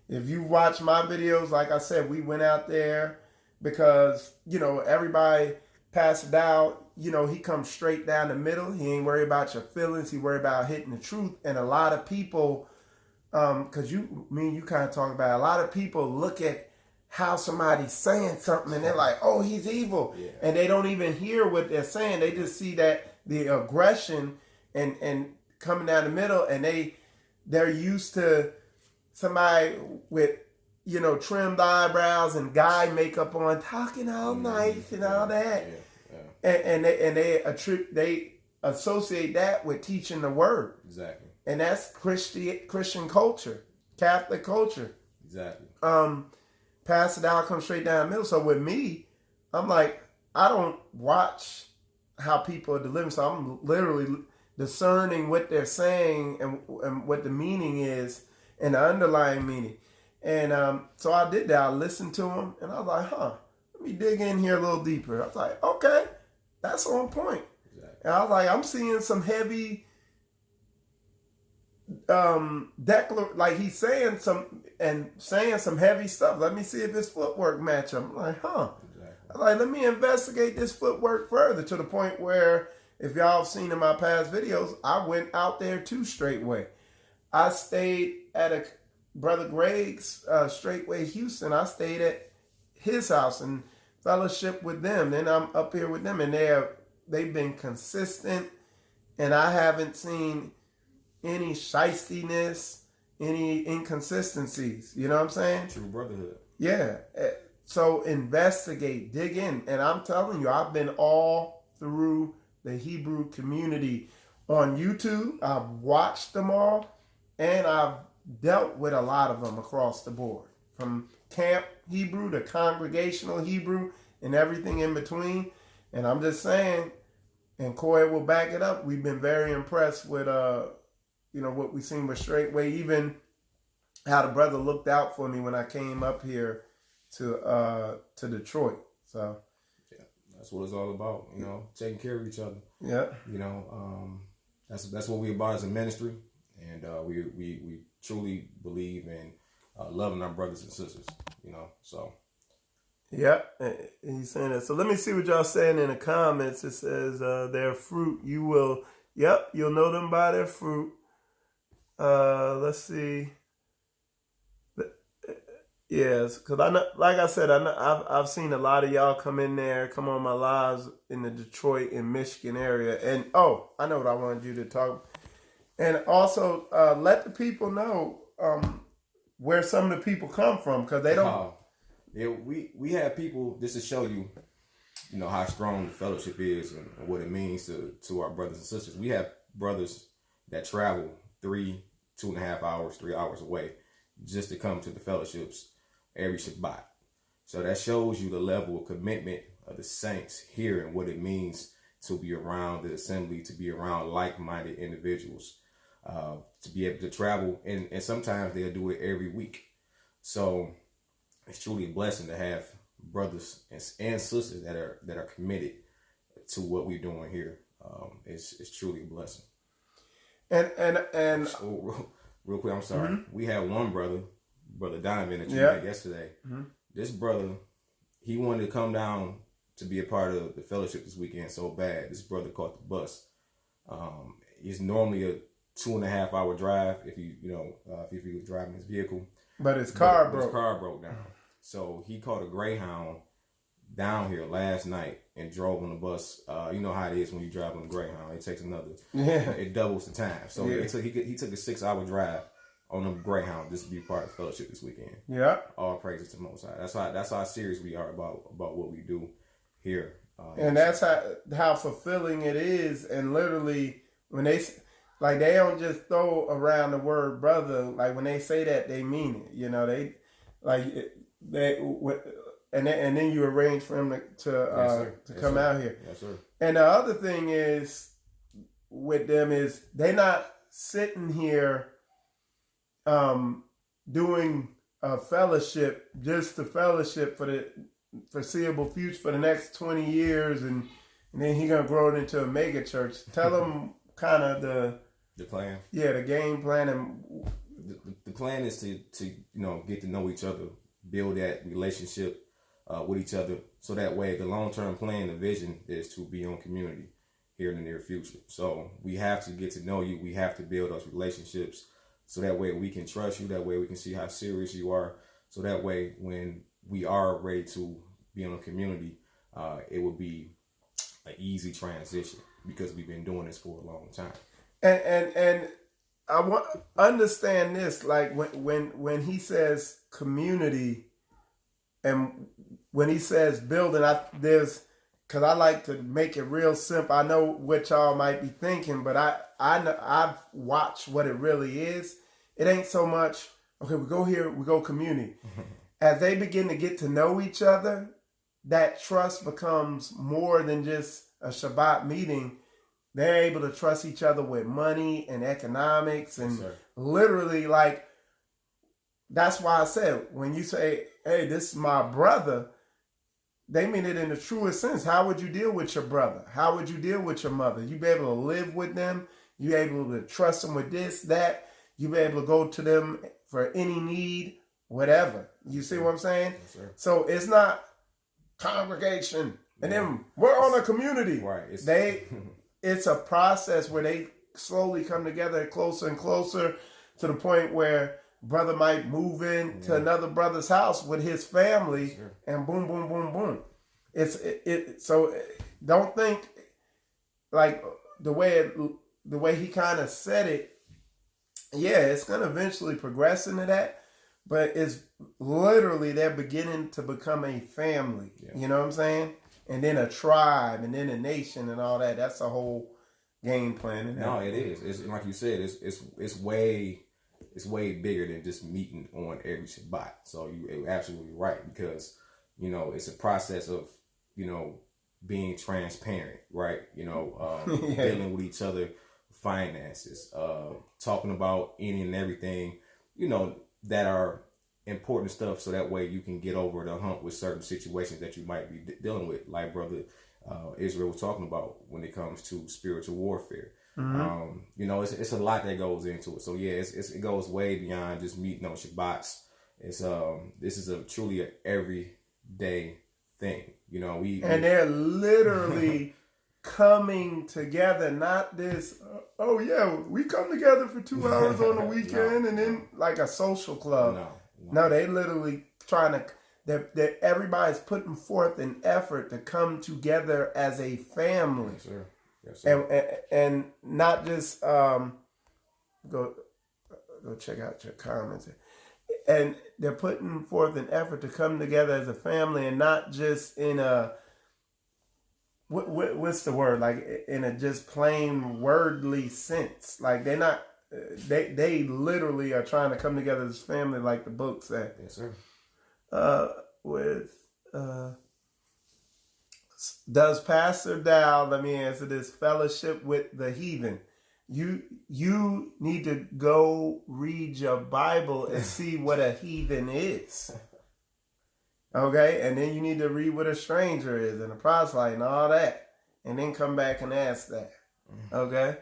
If you watch my videos, like I said, we went out there because, everybody passed it out. He comes straight down the middle. He ain't worried about your feelings. He worried about hitting the truth. And a lot of people, because you kind of talk about it, a lot of people look at how somebody's saying something and they're like, oh, he's evil. Yeah. And they don't even hear what they're saying. They just see that the aggression and coming down the middle, and they're used to somebody with, trimmed eyebrows and guy makeup on, talking all nice and all that. Yeah. And they associate that with teaching the word. Exactly. And that's Christian culture, Catholic culture. Exactly. Pass it out, come straight down the middle. So with me, I'm like, I don't watch how people are delivering. So I'm literally discerning what they're saying and what the meaning is and the underlying meaning. And so I did that. I listened to them, and I was like, let me dig in here a little deeper. I was like, okay, that's on point. Exactly. And I was like, I'm seeing some heavy like he's saying some heavy stuff. Let me see if his footwork match. I'm like, Exactly. I'm like, let me investigate this footwork further, to the point where, if y'all have seen in my past videos, I went out there to Straightway. I stayed at Brother Greg's Straightway Houston. I stayed at his house and fellowship with them. Then I'm up here with them, and they've been consistent, and I haven't seen any shystiness, any inconsistencies. You know what I'm saying? True brotherhood. Yeah. So investigate, dig in. And I'm telling you, I've been all through the Hebrew community on YouTube. I've watched them all, and I've dealt with a lot of them across the board, from camp Hebrew to congregational Hebrew and everything in between. And I'm just saying, and Coy will back it up, we've been very impressed with what we seen with Straightway, even how the brother looked out for me when I came up here to Detroit. So yeah, that's what it's all about, taking care of each other. Yeah. That's what we about as a ministry, and we truly believe in loving our brothers and sisters, so. Yeah, and he's saying that. So let me see what y'all saying in the comments. It says their fruit, you'll know them by their fruit. Let's see. Yes, because I know, like I said, I've seen a lot of y'all come on my lives in the Detroit and Michigan area, and I know what I wanted you to talk, and also let the people know where some of the people come from, because they don't. Yeah, we have people, just to show you, how strong the fellowship is and what it means to our brothers and sisters. We have brothers that travel 2.5 hours, 3 hours away just to come to the fellowships every Shabbat. So that shows you the level of commitment of the saints here and what it means to be around the assembly, to be around like-minded individuals, to be able to travel. And sometimes they'll do it every week. So it's truly a blessing to have brothers and sisters that are committed to what we're doing here. It's truly a blessing. And so, real quick, I'm sorry. Mm-hmm. We had one brother Donovan, that you met yesterday. Mm-hmm. This brother, he wanted to come down to be a part of the fellowship this weekend so bad. This brother caught the bus. It's normally a 2.5 hour drive if he was driving his vehicle. But his car broke. His car broke down. So he caught a Greyhound down here last night and drove on the bus. You know how it is when you drive on a Greyhound. It takes another. Yeah. It doubles the time. So he took a 6 hour drive on a Greyhound just to be part of the fellowship this weekend. Yeah. All praises to the Most High. That's how serious we are about what we do here. And that's how fulfilling it is. And literally, when they don't just throw around the word brother. Like when they say that, they mean it. And then you arrange for him to come out here. Yes, sir. And the other thing is, with them is they're not sitting here doing a fellowship just to fellowship for the foreseeable future for the next 20 years, and then he's gonna grow it into a mega church. Tell them kind of the plan. Yeah, the game plan. And the plan is to get to know each other, build that relationship with each other, so that way the long-term plan, the vision is to be on community here in the near future. So we have to get to know you. We have to build those relationships, so that way we can trust you. That way we can see how serious you are. So that way when we are ready to be in a community, it will be an easy transition because we've been doing this for a long time. And I want understand this, like when he says community and when he says building, because I like to make it real simple. I know what y'all might be thinking, but I've watched what it really is. It ain't so much, okay, we go here, we go community. As they begin to get to know each other, that trust becomes more than just a Shabbat meeting. They're able to trust each other with money and economics and literally, like, that's why I said, when you say, hey, this is my brother, they mean it in the truest sense. How would you deal with your brother? How would you deal with your mother? You be able to live with them. You able to trust them with this, that. You be able to go to them for any need, whatever. You see what I'm saying? Yes, sir. So it's not congregation and then we're on a community. Right. It's a process where they slowly come together closer and closer to the point where brother might move in to another brother's house with his family, and boom, boom, boom, boom. So don't think like the way he kind of said it. Yeah, it's gonna eventually progress into that, but it's literally they're beginning to become a family. Yeah. You know what I'm saying? And then a tribe, and then a nation, and all that. That's a whole game plan. No, it is. It's like you said. It's way bigger than just meeting on every Shabbat. So you're absolutely right, because it's a process of being transparent, right? Dealing with each other, finances, talking about any and everything, that are important stuff, so that way you can get over the hump with certain situations that you might be dealing with, like brother Israel was talking about when it comes to spiritual warfare. Mm-hmm. It's a lot that goes into it. So yeah, it goes way beyond just meeting on Shabbats. This is truly an everyday thing. And they're literally coming together, not this. Oh yeah, we come together for 2 hours on the weekend and then like a social club. No, they literally trying to. That everybody's putting forth an effort to come together as a family. Yes, sir. Yes, sir. And not just go check out your comments. And they're putting forth an effort to come together as a family, and not just in a what's the word, like in a just plain wordly sense. Like they're not. They literally are trying to come together as family, like the book said. Yes, sir. Does Pastor Dow, let me answer this, fellowship with the heathen? You need to go read your Bible and see what a heathen is. Okay? And then you need to read what a stranger is and a proselyte and all that. And then come back and ask that. Okay?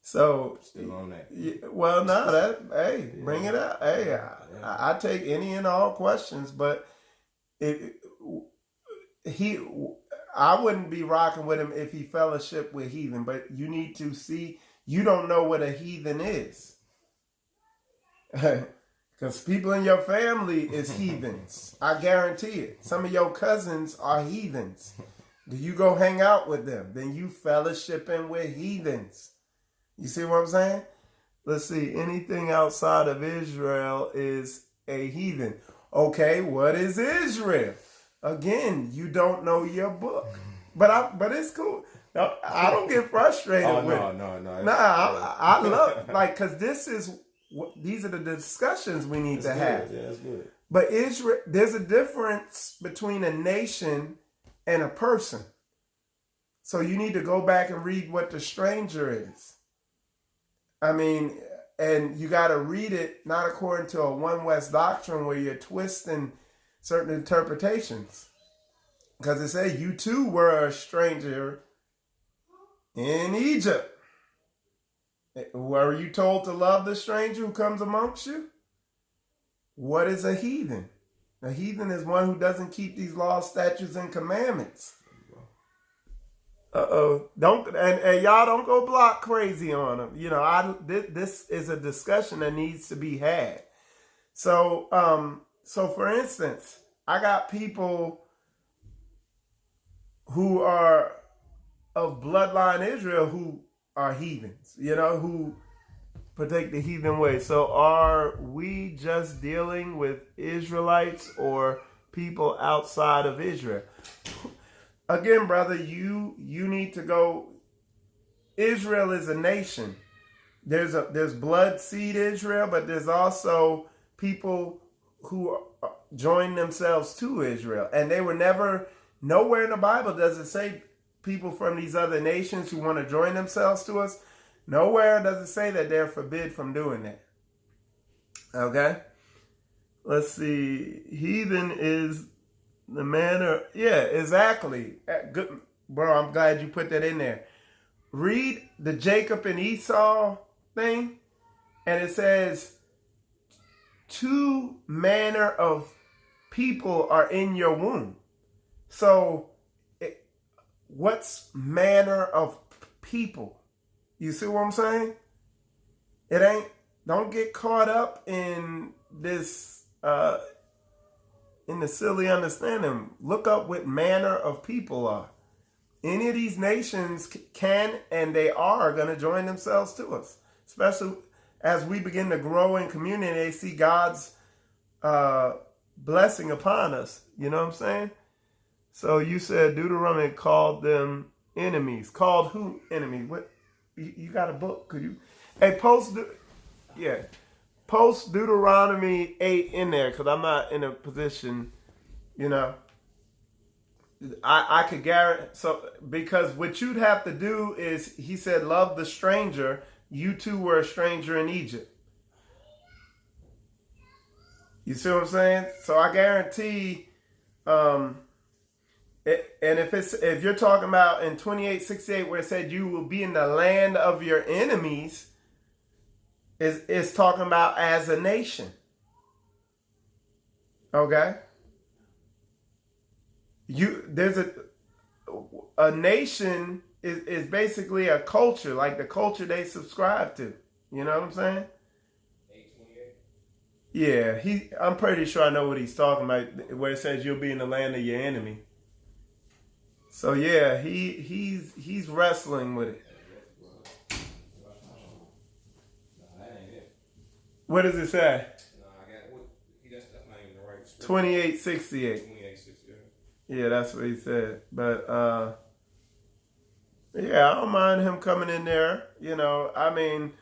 So still on that. Well, no, hey, bring it up. Hey, I take any and all questions, but I wouldn't be rocking with him if he fellowship with heathen. But you need to see. You don't know what a heathen is, because people in your family is heathens. I guarantee it. Some of your cousins are heathens. Do you go hang out with them? Then you fellowshipping with heathens. You see what I'm saying? Let's see. Anything outside of Israel is a heathen. Okay, what is Israel? Again, you don't know your book. But it's cool. No, I don't get frustrated with it. No. Nah, I love, like, because these are the discussions we need to have. Yeah, that's good. But Israel, there's a difference between a nation and a person. So you need to go back and read what the stranger is. I mean, and you got to read it not according to a One West doctrine where you're twisting certain interpretations. Because it says you too were a stranger in Egypt. Were you told to love the stranger who comes amongst you? What is a heathen? A heathen is one who doesn't keep these laws, statutes, and commandments. Don't and y'all don't go block crazy on them. You know, this is a discussion that needs to be had. So for instance, I got people who are of bloodline Israel who are heathens, you know, who partake the heathen way. So are we just dealing with Israelites or people outside of Israel? Again, brother, you need to go. Israel is a nation. There's blood seed Israel, but there's also people who join themselves to Israel. And they were never, nowhere in the Bible does it say people from these other nations who want to join themselves to us. Nowhere does it say that they're forbid from doing that. Okay? Let's see. Heathen is the manner. Yeah, exactly. Good, bro, I'm glad you put that in there. Read the Jacob and Esau thing, and it says, two manner of people are in your womb. So, what's manner of people? You see what I'm saying? It ain't, don't get caught up in this, in the silly understanding. Look up what manner of people are. Any of these nations can and they are going to join themselves to us. Especially as we begin to grow in community, they see God's blessing upon us. You know what I'm saying? So you said Deuteronomy called them enemies. Called who enemies? What? You got a book? Could you? Hey, post Deuteronomy 8 in there because I'm not in a position, you know. I could guarantee. So because what you'd have to do is, he said, love the stranger. You too were a stranger in Egypt. You see what I'm saying? So I guarantee. And if you're talking about in 28:68 where it said you will be in the land of your enemies, it's talking about as a nation. Okay? There's a nation is basically a culture, like the culture they subscribe to. You know what I'm saying? 8:28. Yeah, I'm pretty sure I know what he's talking about, where it says you'll be in the land of your enemy. So yeah, he's wrestling with it. What does it say? That's not even the right script. 28:68. 28:68. Yeah, that's what he said. But yeah, I don't mind him coming in there. You know, I mean,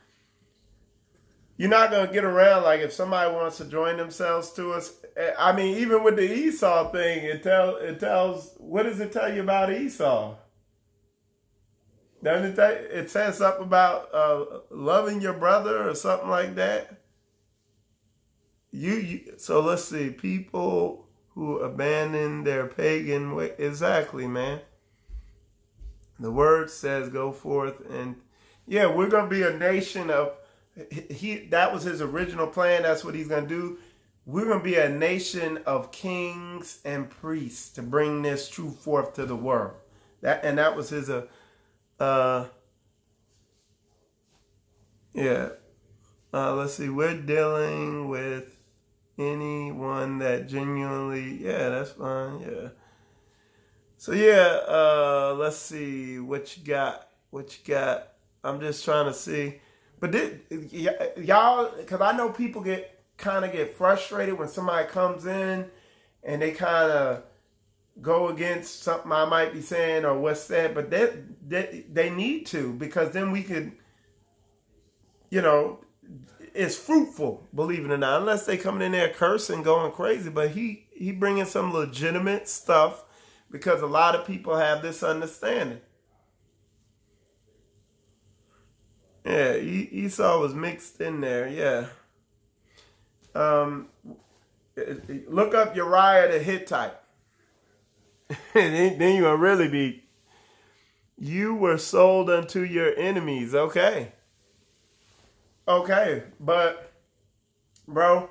you're not gonna get around, like, if somebody wants to join themselves to us. I mean, even with the Esau thing, it tells. What does it tell you about Esau? Doesn't it says something about loving your brother or something like that? So let's see. People who abandon their pagan way. Exactly, man. The word says, "Go forth," and yeah, we're gonna be a nation of. That was his original plan. That's what he's gonna do. We're gonna be a nation of kings and priests to bring this truth forth to the world. That was his yeah. Let's see. We're dealing with anyone that genuinely. Yeah, that's fine. Yeah. So yeah. Let's see what you got. I'm just trying to see. But y'all, because I know people kind of get frustrated when somebody comes in and they kind of go against something I might be saying or what's said, but they need to, because then we could, you know, it's fruitful, believe it or not, unless they coming in there cursing, going crazy. But he bringing some legitimate stuff, because a lot of people have this understanding. Yeah, Esau was mixed in there. Yeah. Um, Look up Uriah the Hittite. And then you're going to really be, you were sold unto your enemies. Okay. Okay. But, bro,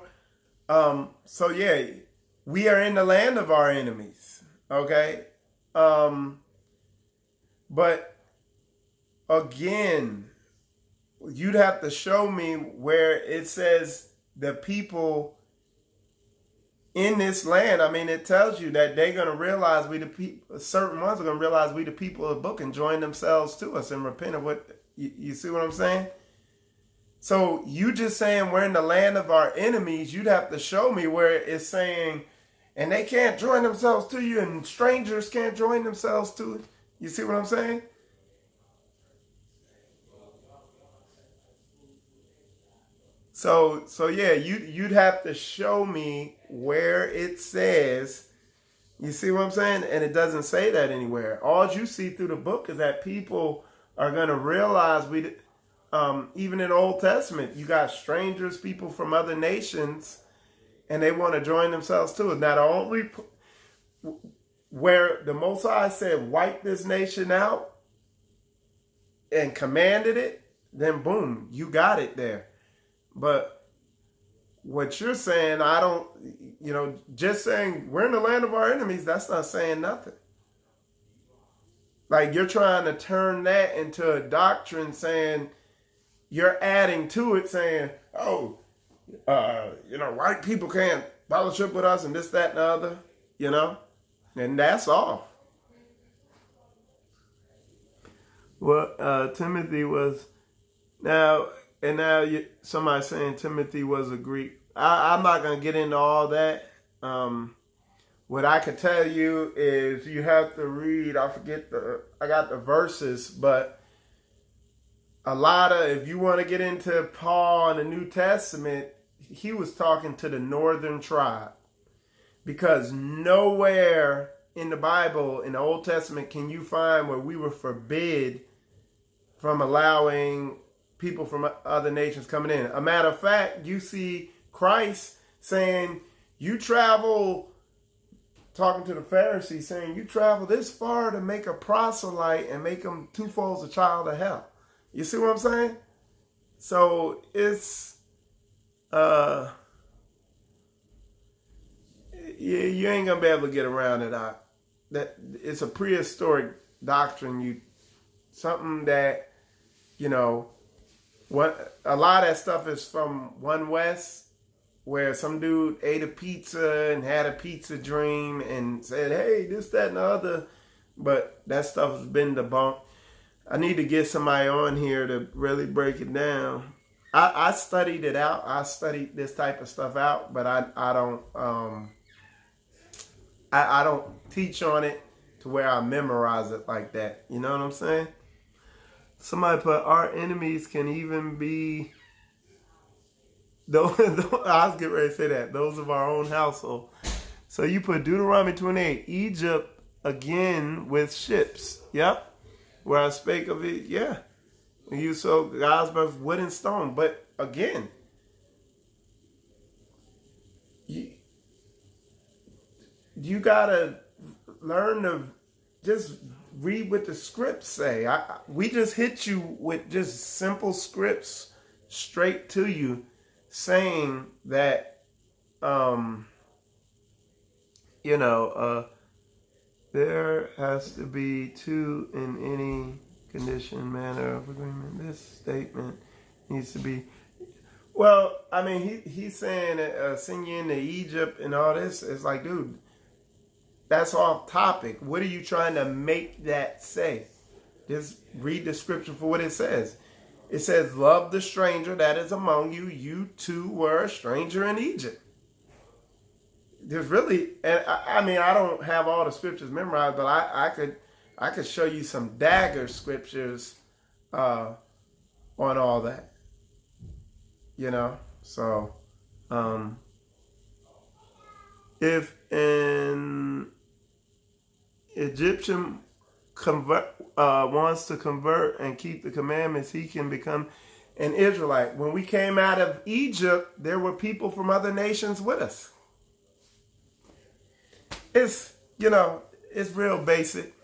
so yeah, we are in the land of our enemies. Okay. But again, you'd have to show me where it says the people in this land. I mean, it tells you that they're going to realize we the people, certain ones are going to realize we the people of the book and join themselves to us and repent of what, you see what I'm saying? So you just saying we're in the land of our enemies, you'd have to show me where it's saying, and they can't join themselves to you and strangers can't join themselves to it. You see what I'm saying? So yeah, you'd have to show me where it says, you see what I'm saying? And it doesn't say that anywhere. All you see through the book is that people are going to realize even in the Old Testament, you got strangers, people from other nations, and they want to join themselves to it. Now, the only where the Most High said, wipe this nation out and commanded it, then boom, you got it there. But what you're saying, I don't, just saying we're in the land of our enemies, that's not saying nothing. Like you're trying to turn that into a doctrine saying, you're adding to it saying, oh, white people can't fellowship with us and this, that, and the other, and that's all. Well, Timothy was, somebody saying Timothy was a Greek. I'm not going to get into all that. What I could tell you is you have to read, I got the verses, but if you want to get into Paul in the New Testament, he was talking to the northern tribe. Because nowhere in the Bible, in the Old Testament, can you find where we were forbid from allowing people from other nations coming in. A matter of fact, you see Christ saying, you travel, talking to the Pharisees, saying, you travel this far to make a proselyte and make him twofold a child of hell. You see what I'm saying? So it's, you ain't gonna be able to get around it. That it's a prehistoric doctrine. Something that, what a lot of that stuff is from One West, where some dude ate a pizza and had a pizza dream and said, hey, this, that, and the other. But that stuff has been debunked. I need to get somebody on here to really break it down. I studied it out. I studied this type of stuff out, but I don't teach on it to where I memorize it like that. You know what I'm saying? Somebody put, our enemies can even be, I was getting ready to say that, those of our own household. So you put Deuteronomy 28, Egypt again with ships. Yep. Where I spake of it, yeah. You so God's birth wood and stone. But again, you gotta learn to just read what the scripts say. We just hit you with just simple scripts straight to you saying that, there has to be two in any condition, manner of agreement. This statement needs to be. Well, I mean, he's saying send you into Egypt and all this. It's like, dude, that's off topic. What are you trying to make that say? Just read the scripture for what it says. It says, love the stranger that is among you. You too were a stranger in Egypt. There's really, and I don't have all the scriptures memorized, but I could show you some dagger scriptures on all that. So if an Egyptian wants to convert and keep the commandments, he can become. an Israelite. When we came out of Egypt, there were people from other nations with us. It's, it's real basic.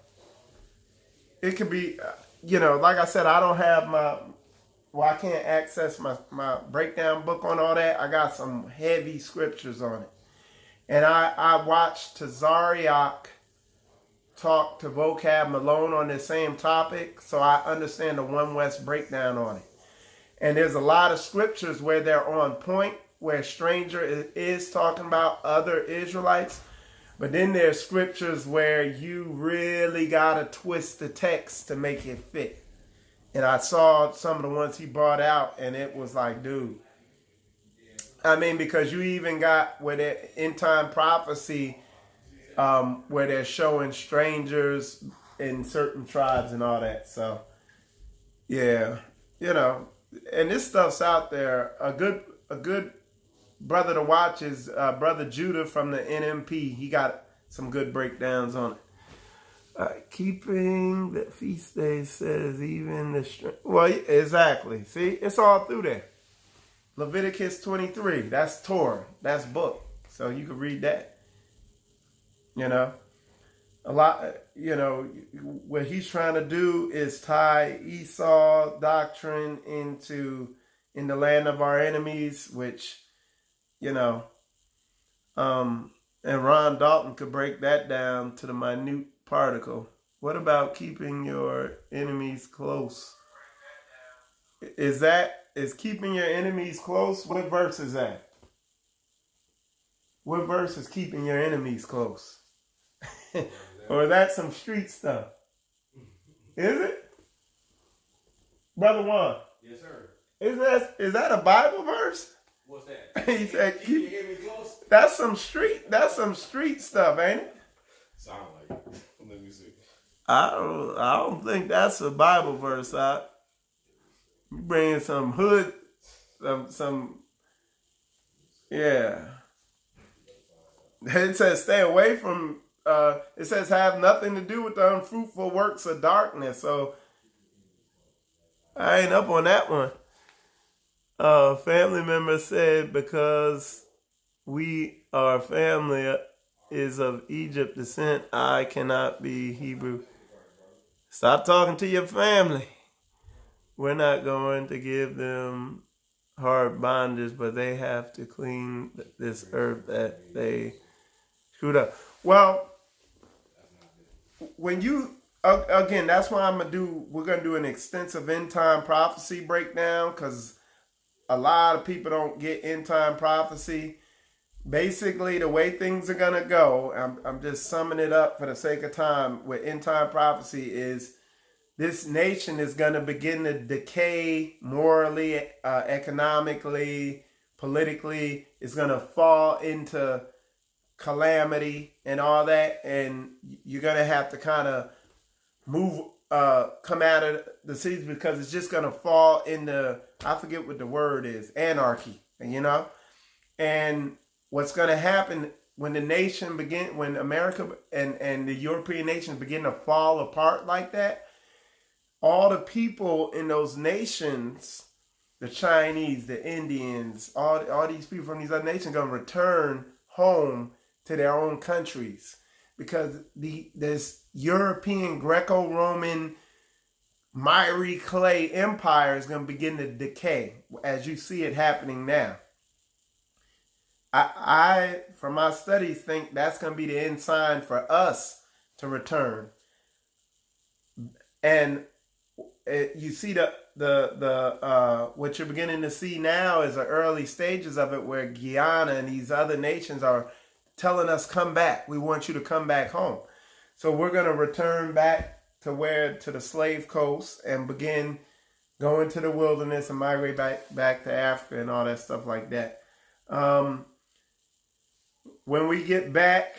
It could be, like I said, I don't have I can't access my breakdown book on all that. I got some heavy scriptures on it. And I watched Tazariak talk to Vocab Malone on this same topic, so I understand the One West breakdown on it. And there's a lot of scriptures where they're on point, where stranger is talking about other Israelites. But then there's scriptures where you really got to twist the text to make it fit. And I saw some of the ones he brought out, and it was like, dude. I mean, because you even got where the end time prophecy, where they're showing strangers in certain tribes and all that. So, yeah, and this stuff's out there. A good brother to watch is Brother Judah from the NMP. He got some good breakdowns on it. Keeping the feast days says even the well, exactly. See, it's all through there. Leviticus 23. That's Torah. That's book. So you can read that. A lot. What he's trying to do is tie Esau doctrine in the land of our enemies, which, and Ron Dalton could break that down to the minute particle. What about keeping your enemies close? Is keeping your enemies close? What verse is that? What verse is keeping your enemies close? Or is that some street stuff? Is it? Brother Juan? Yes, sir. Is that a Bible verse? What's that? He said, Keep your enemy close? That's some street stuff, ain't it? Sound like it. Let me see. I don't think that's a Bible verse. You bring some hood, yeah. It says stay away from. It says have nothing to do with the unfruitful works of darkness. So I ain't up on that one. Family member said because our family is of Egypt descent, I cannot be Hebrew. Stop talking to your family. We're not going to give them hard bondage, but they have to clean this earth that they screwed up. Well, when you, again, that's why we're going to do an extensive end time prophecy breakdown, because a lot of people don't get end time prophecy. Basically, the way things are going to go, I'm just summing it up for the sake of time, with end time prophecy is this nation is going to begin to decay morally, economically, politically. It's going to fall into calamity and all that. And you're going to have to kind of come out of the cities, because it's just going to fall into, I forget what the word is, anarchy, And what's going to happen when when America and the European nations begin to fall apart like that, all the people in those nations, the Chinese, the Indians, all these people from these other nations are going to return home to their own countries, because this European Greco-Roman miry clay empire is going to begin to decay, as you see it happening now. I from my studies, think that's going to be the end sign for us to return. And you see what you're beginning to see now is the early stages of it, where Guyana and these other nations are telling us, come back. We want you to come back home. So we're going to return back to the slave coast and begin going to the wilderness and migrate back to Africa and all that stuff like that. When we get back,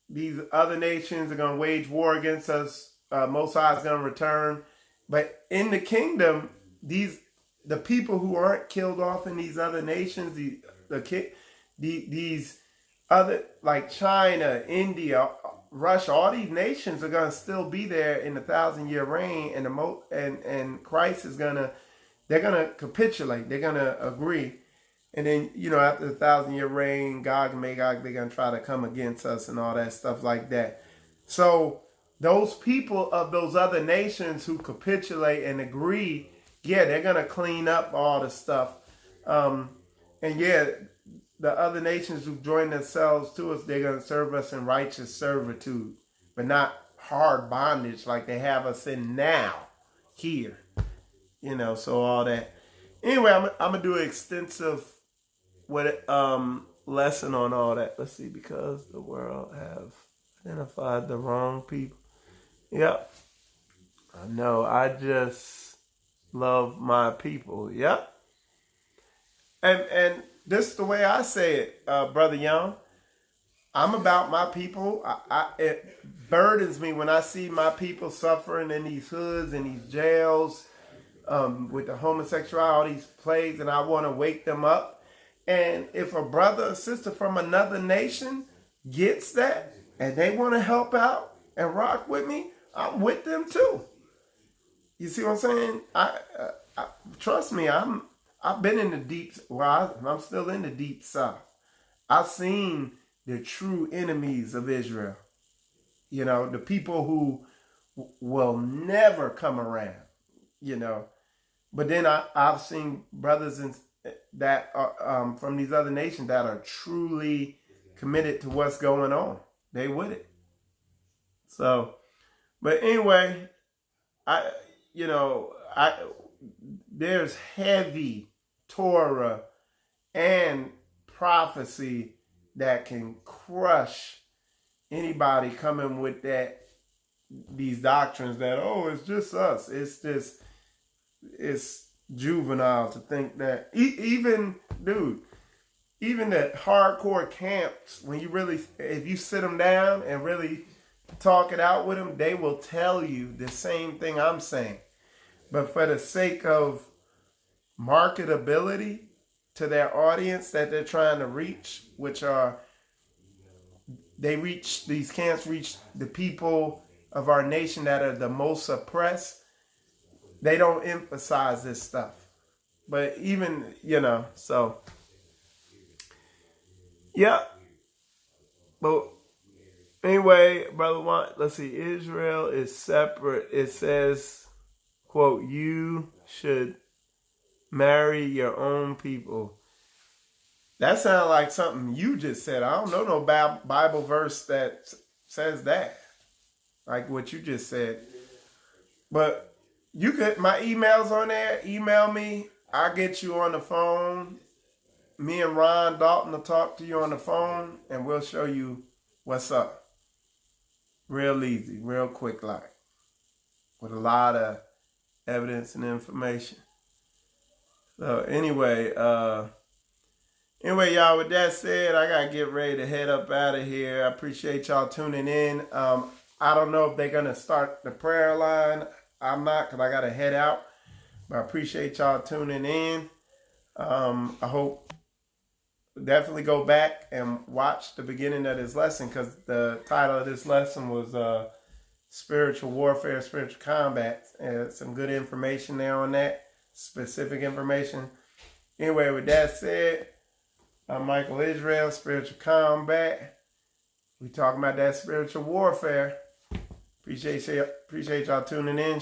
these other nations are going to wage war against us. Most High is going to return. But in the kingdom, the people who aren't killed off in these other nations, these other, like China, India, Russia, all these nations are going to still be there in the 1,000-year reign, and Christ is going to they're gonna capitulate. They're gonna agree. And then, after the 1,000-year reign, Gog and Magog, they're going to try to come against us and all that stuff like that. So those people of those other nations who capitulate and agree, yeah, they're going to clean up all the stuff. And yeah, the other nations who join themselves to us, they're going to serve us in righteous servitude, but not hard bondage like they have us in now, here. So all that. Anyway, I'm going to do an extensive lesson on all that. Let's see, because the world have identified the wrong people. Yep. I know. I just love my people. Yep. And this is the way I say it, Brother Young. I'm about my people. It burdens me when I see my people suffering in these hoods and these jails with the homosexuality, these plagues, and I want to wake them up. And if a brother or sister from another nation gets that and they want to help out and rock with me, I'm with them too. You see what I'm saying? I trust me. I've been in the deep. Well, I'm still in the deep south. I've seen the true enemies of Israel. The people who will never come around. But then I've seen brothers that are from these other nations that are truly committed to what's going on. They with it. So, but anyway, there's heavy Torah and prophecy that can crush anybody coming with these doctrines that, it's just us. It's juvenile to think that even the hardcore camps, when if you sit them down and really talk it out with them, they will tell you the same thing I'm saying. But for the sake of marketability to their audience that they're trying to reach, these camps reach the people of our nation that are the most oppressed. They don't emphasize this stuff. But even, so. Yeah. But anyway, Brother Juan, let's see. Israel is separate. It says, quote, you should marry your own people. That sounds like something you just said. I don't know no Bible verse that says that. Like what you just said. But you could, my email's on there. Email me. I'll get you on the phone. Me and Ron Dalton will talk to you on the phone, and we'll show you what's up. Real easy, real quick like. With a lot of evidence and information. So anyway, y'all, with that said, I got to get ready to head up out of here. I appreciate y'all tuning in. I don't know if they're going to start the prayer line. I'm not, because I got to head out. But I appreciate y'all tuning in. I hope definitely go back and watch the beginning of this lesson, because the title of this lesson was Spiritual Warfare, Spiritual Combat. And some good information there on that, specific information. Anyway, with that said, I'm Michael Israel, Spiritual Combat. We talking about that spiritual warfare. Appreciate y'all tuning in.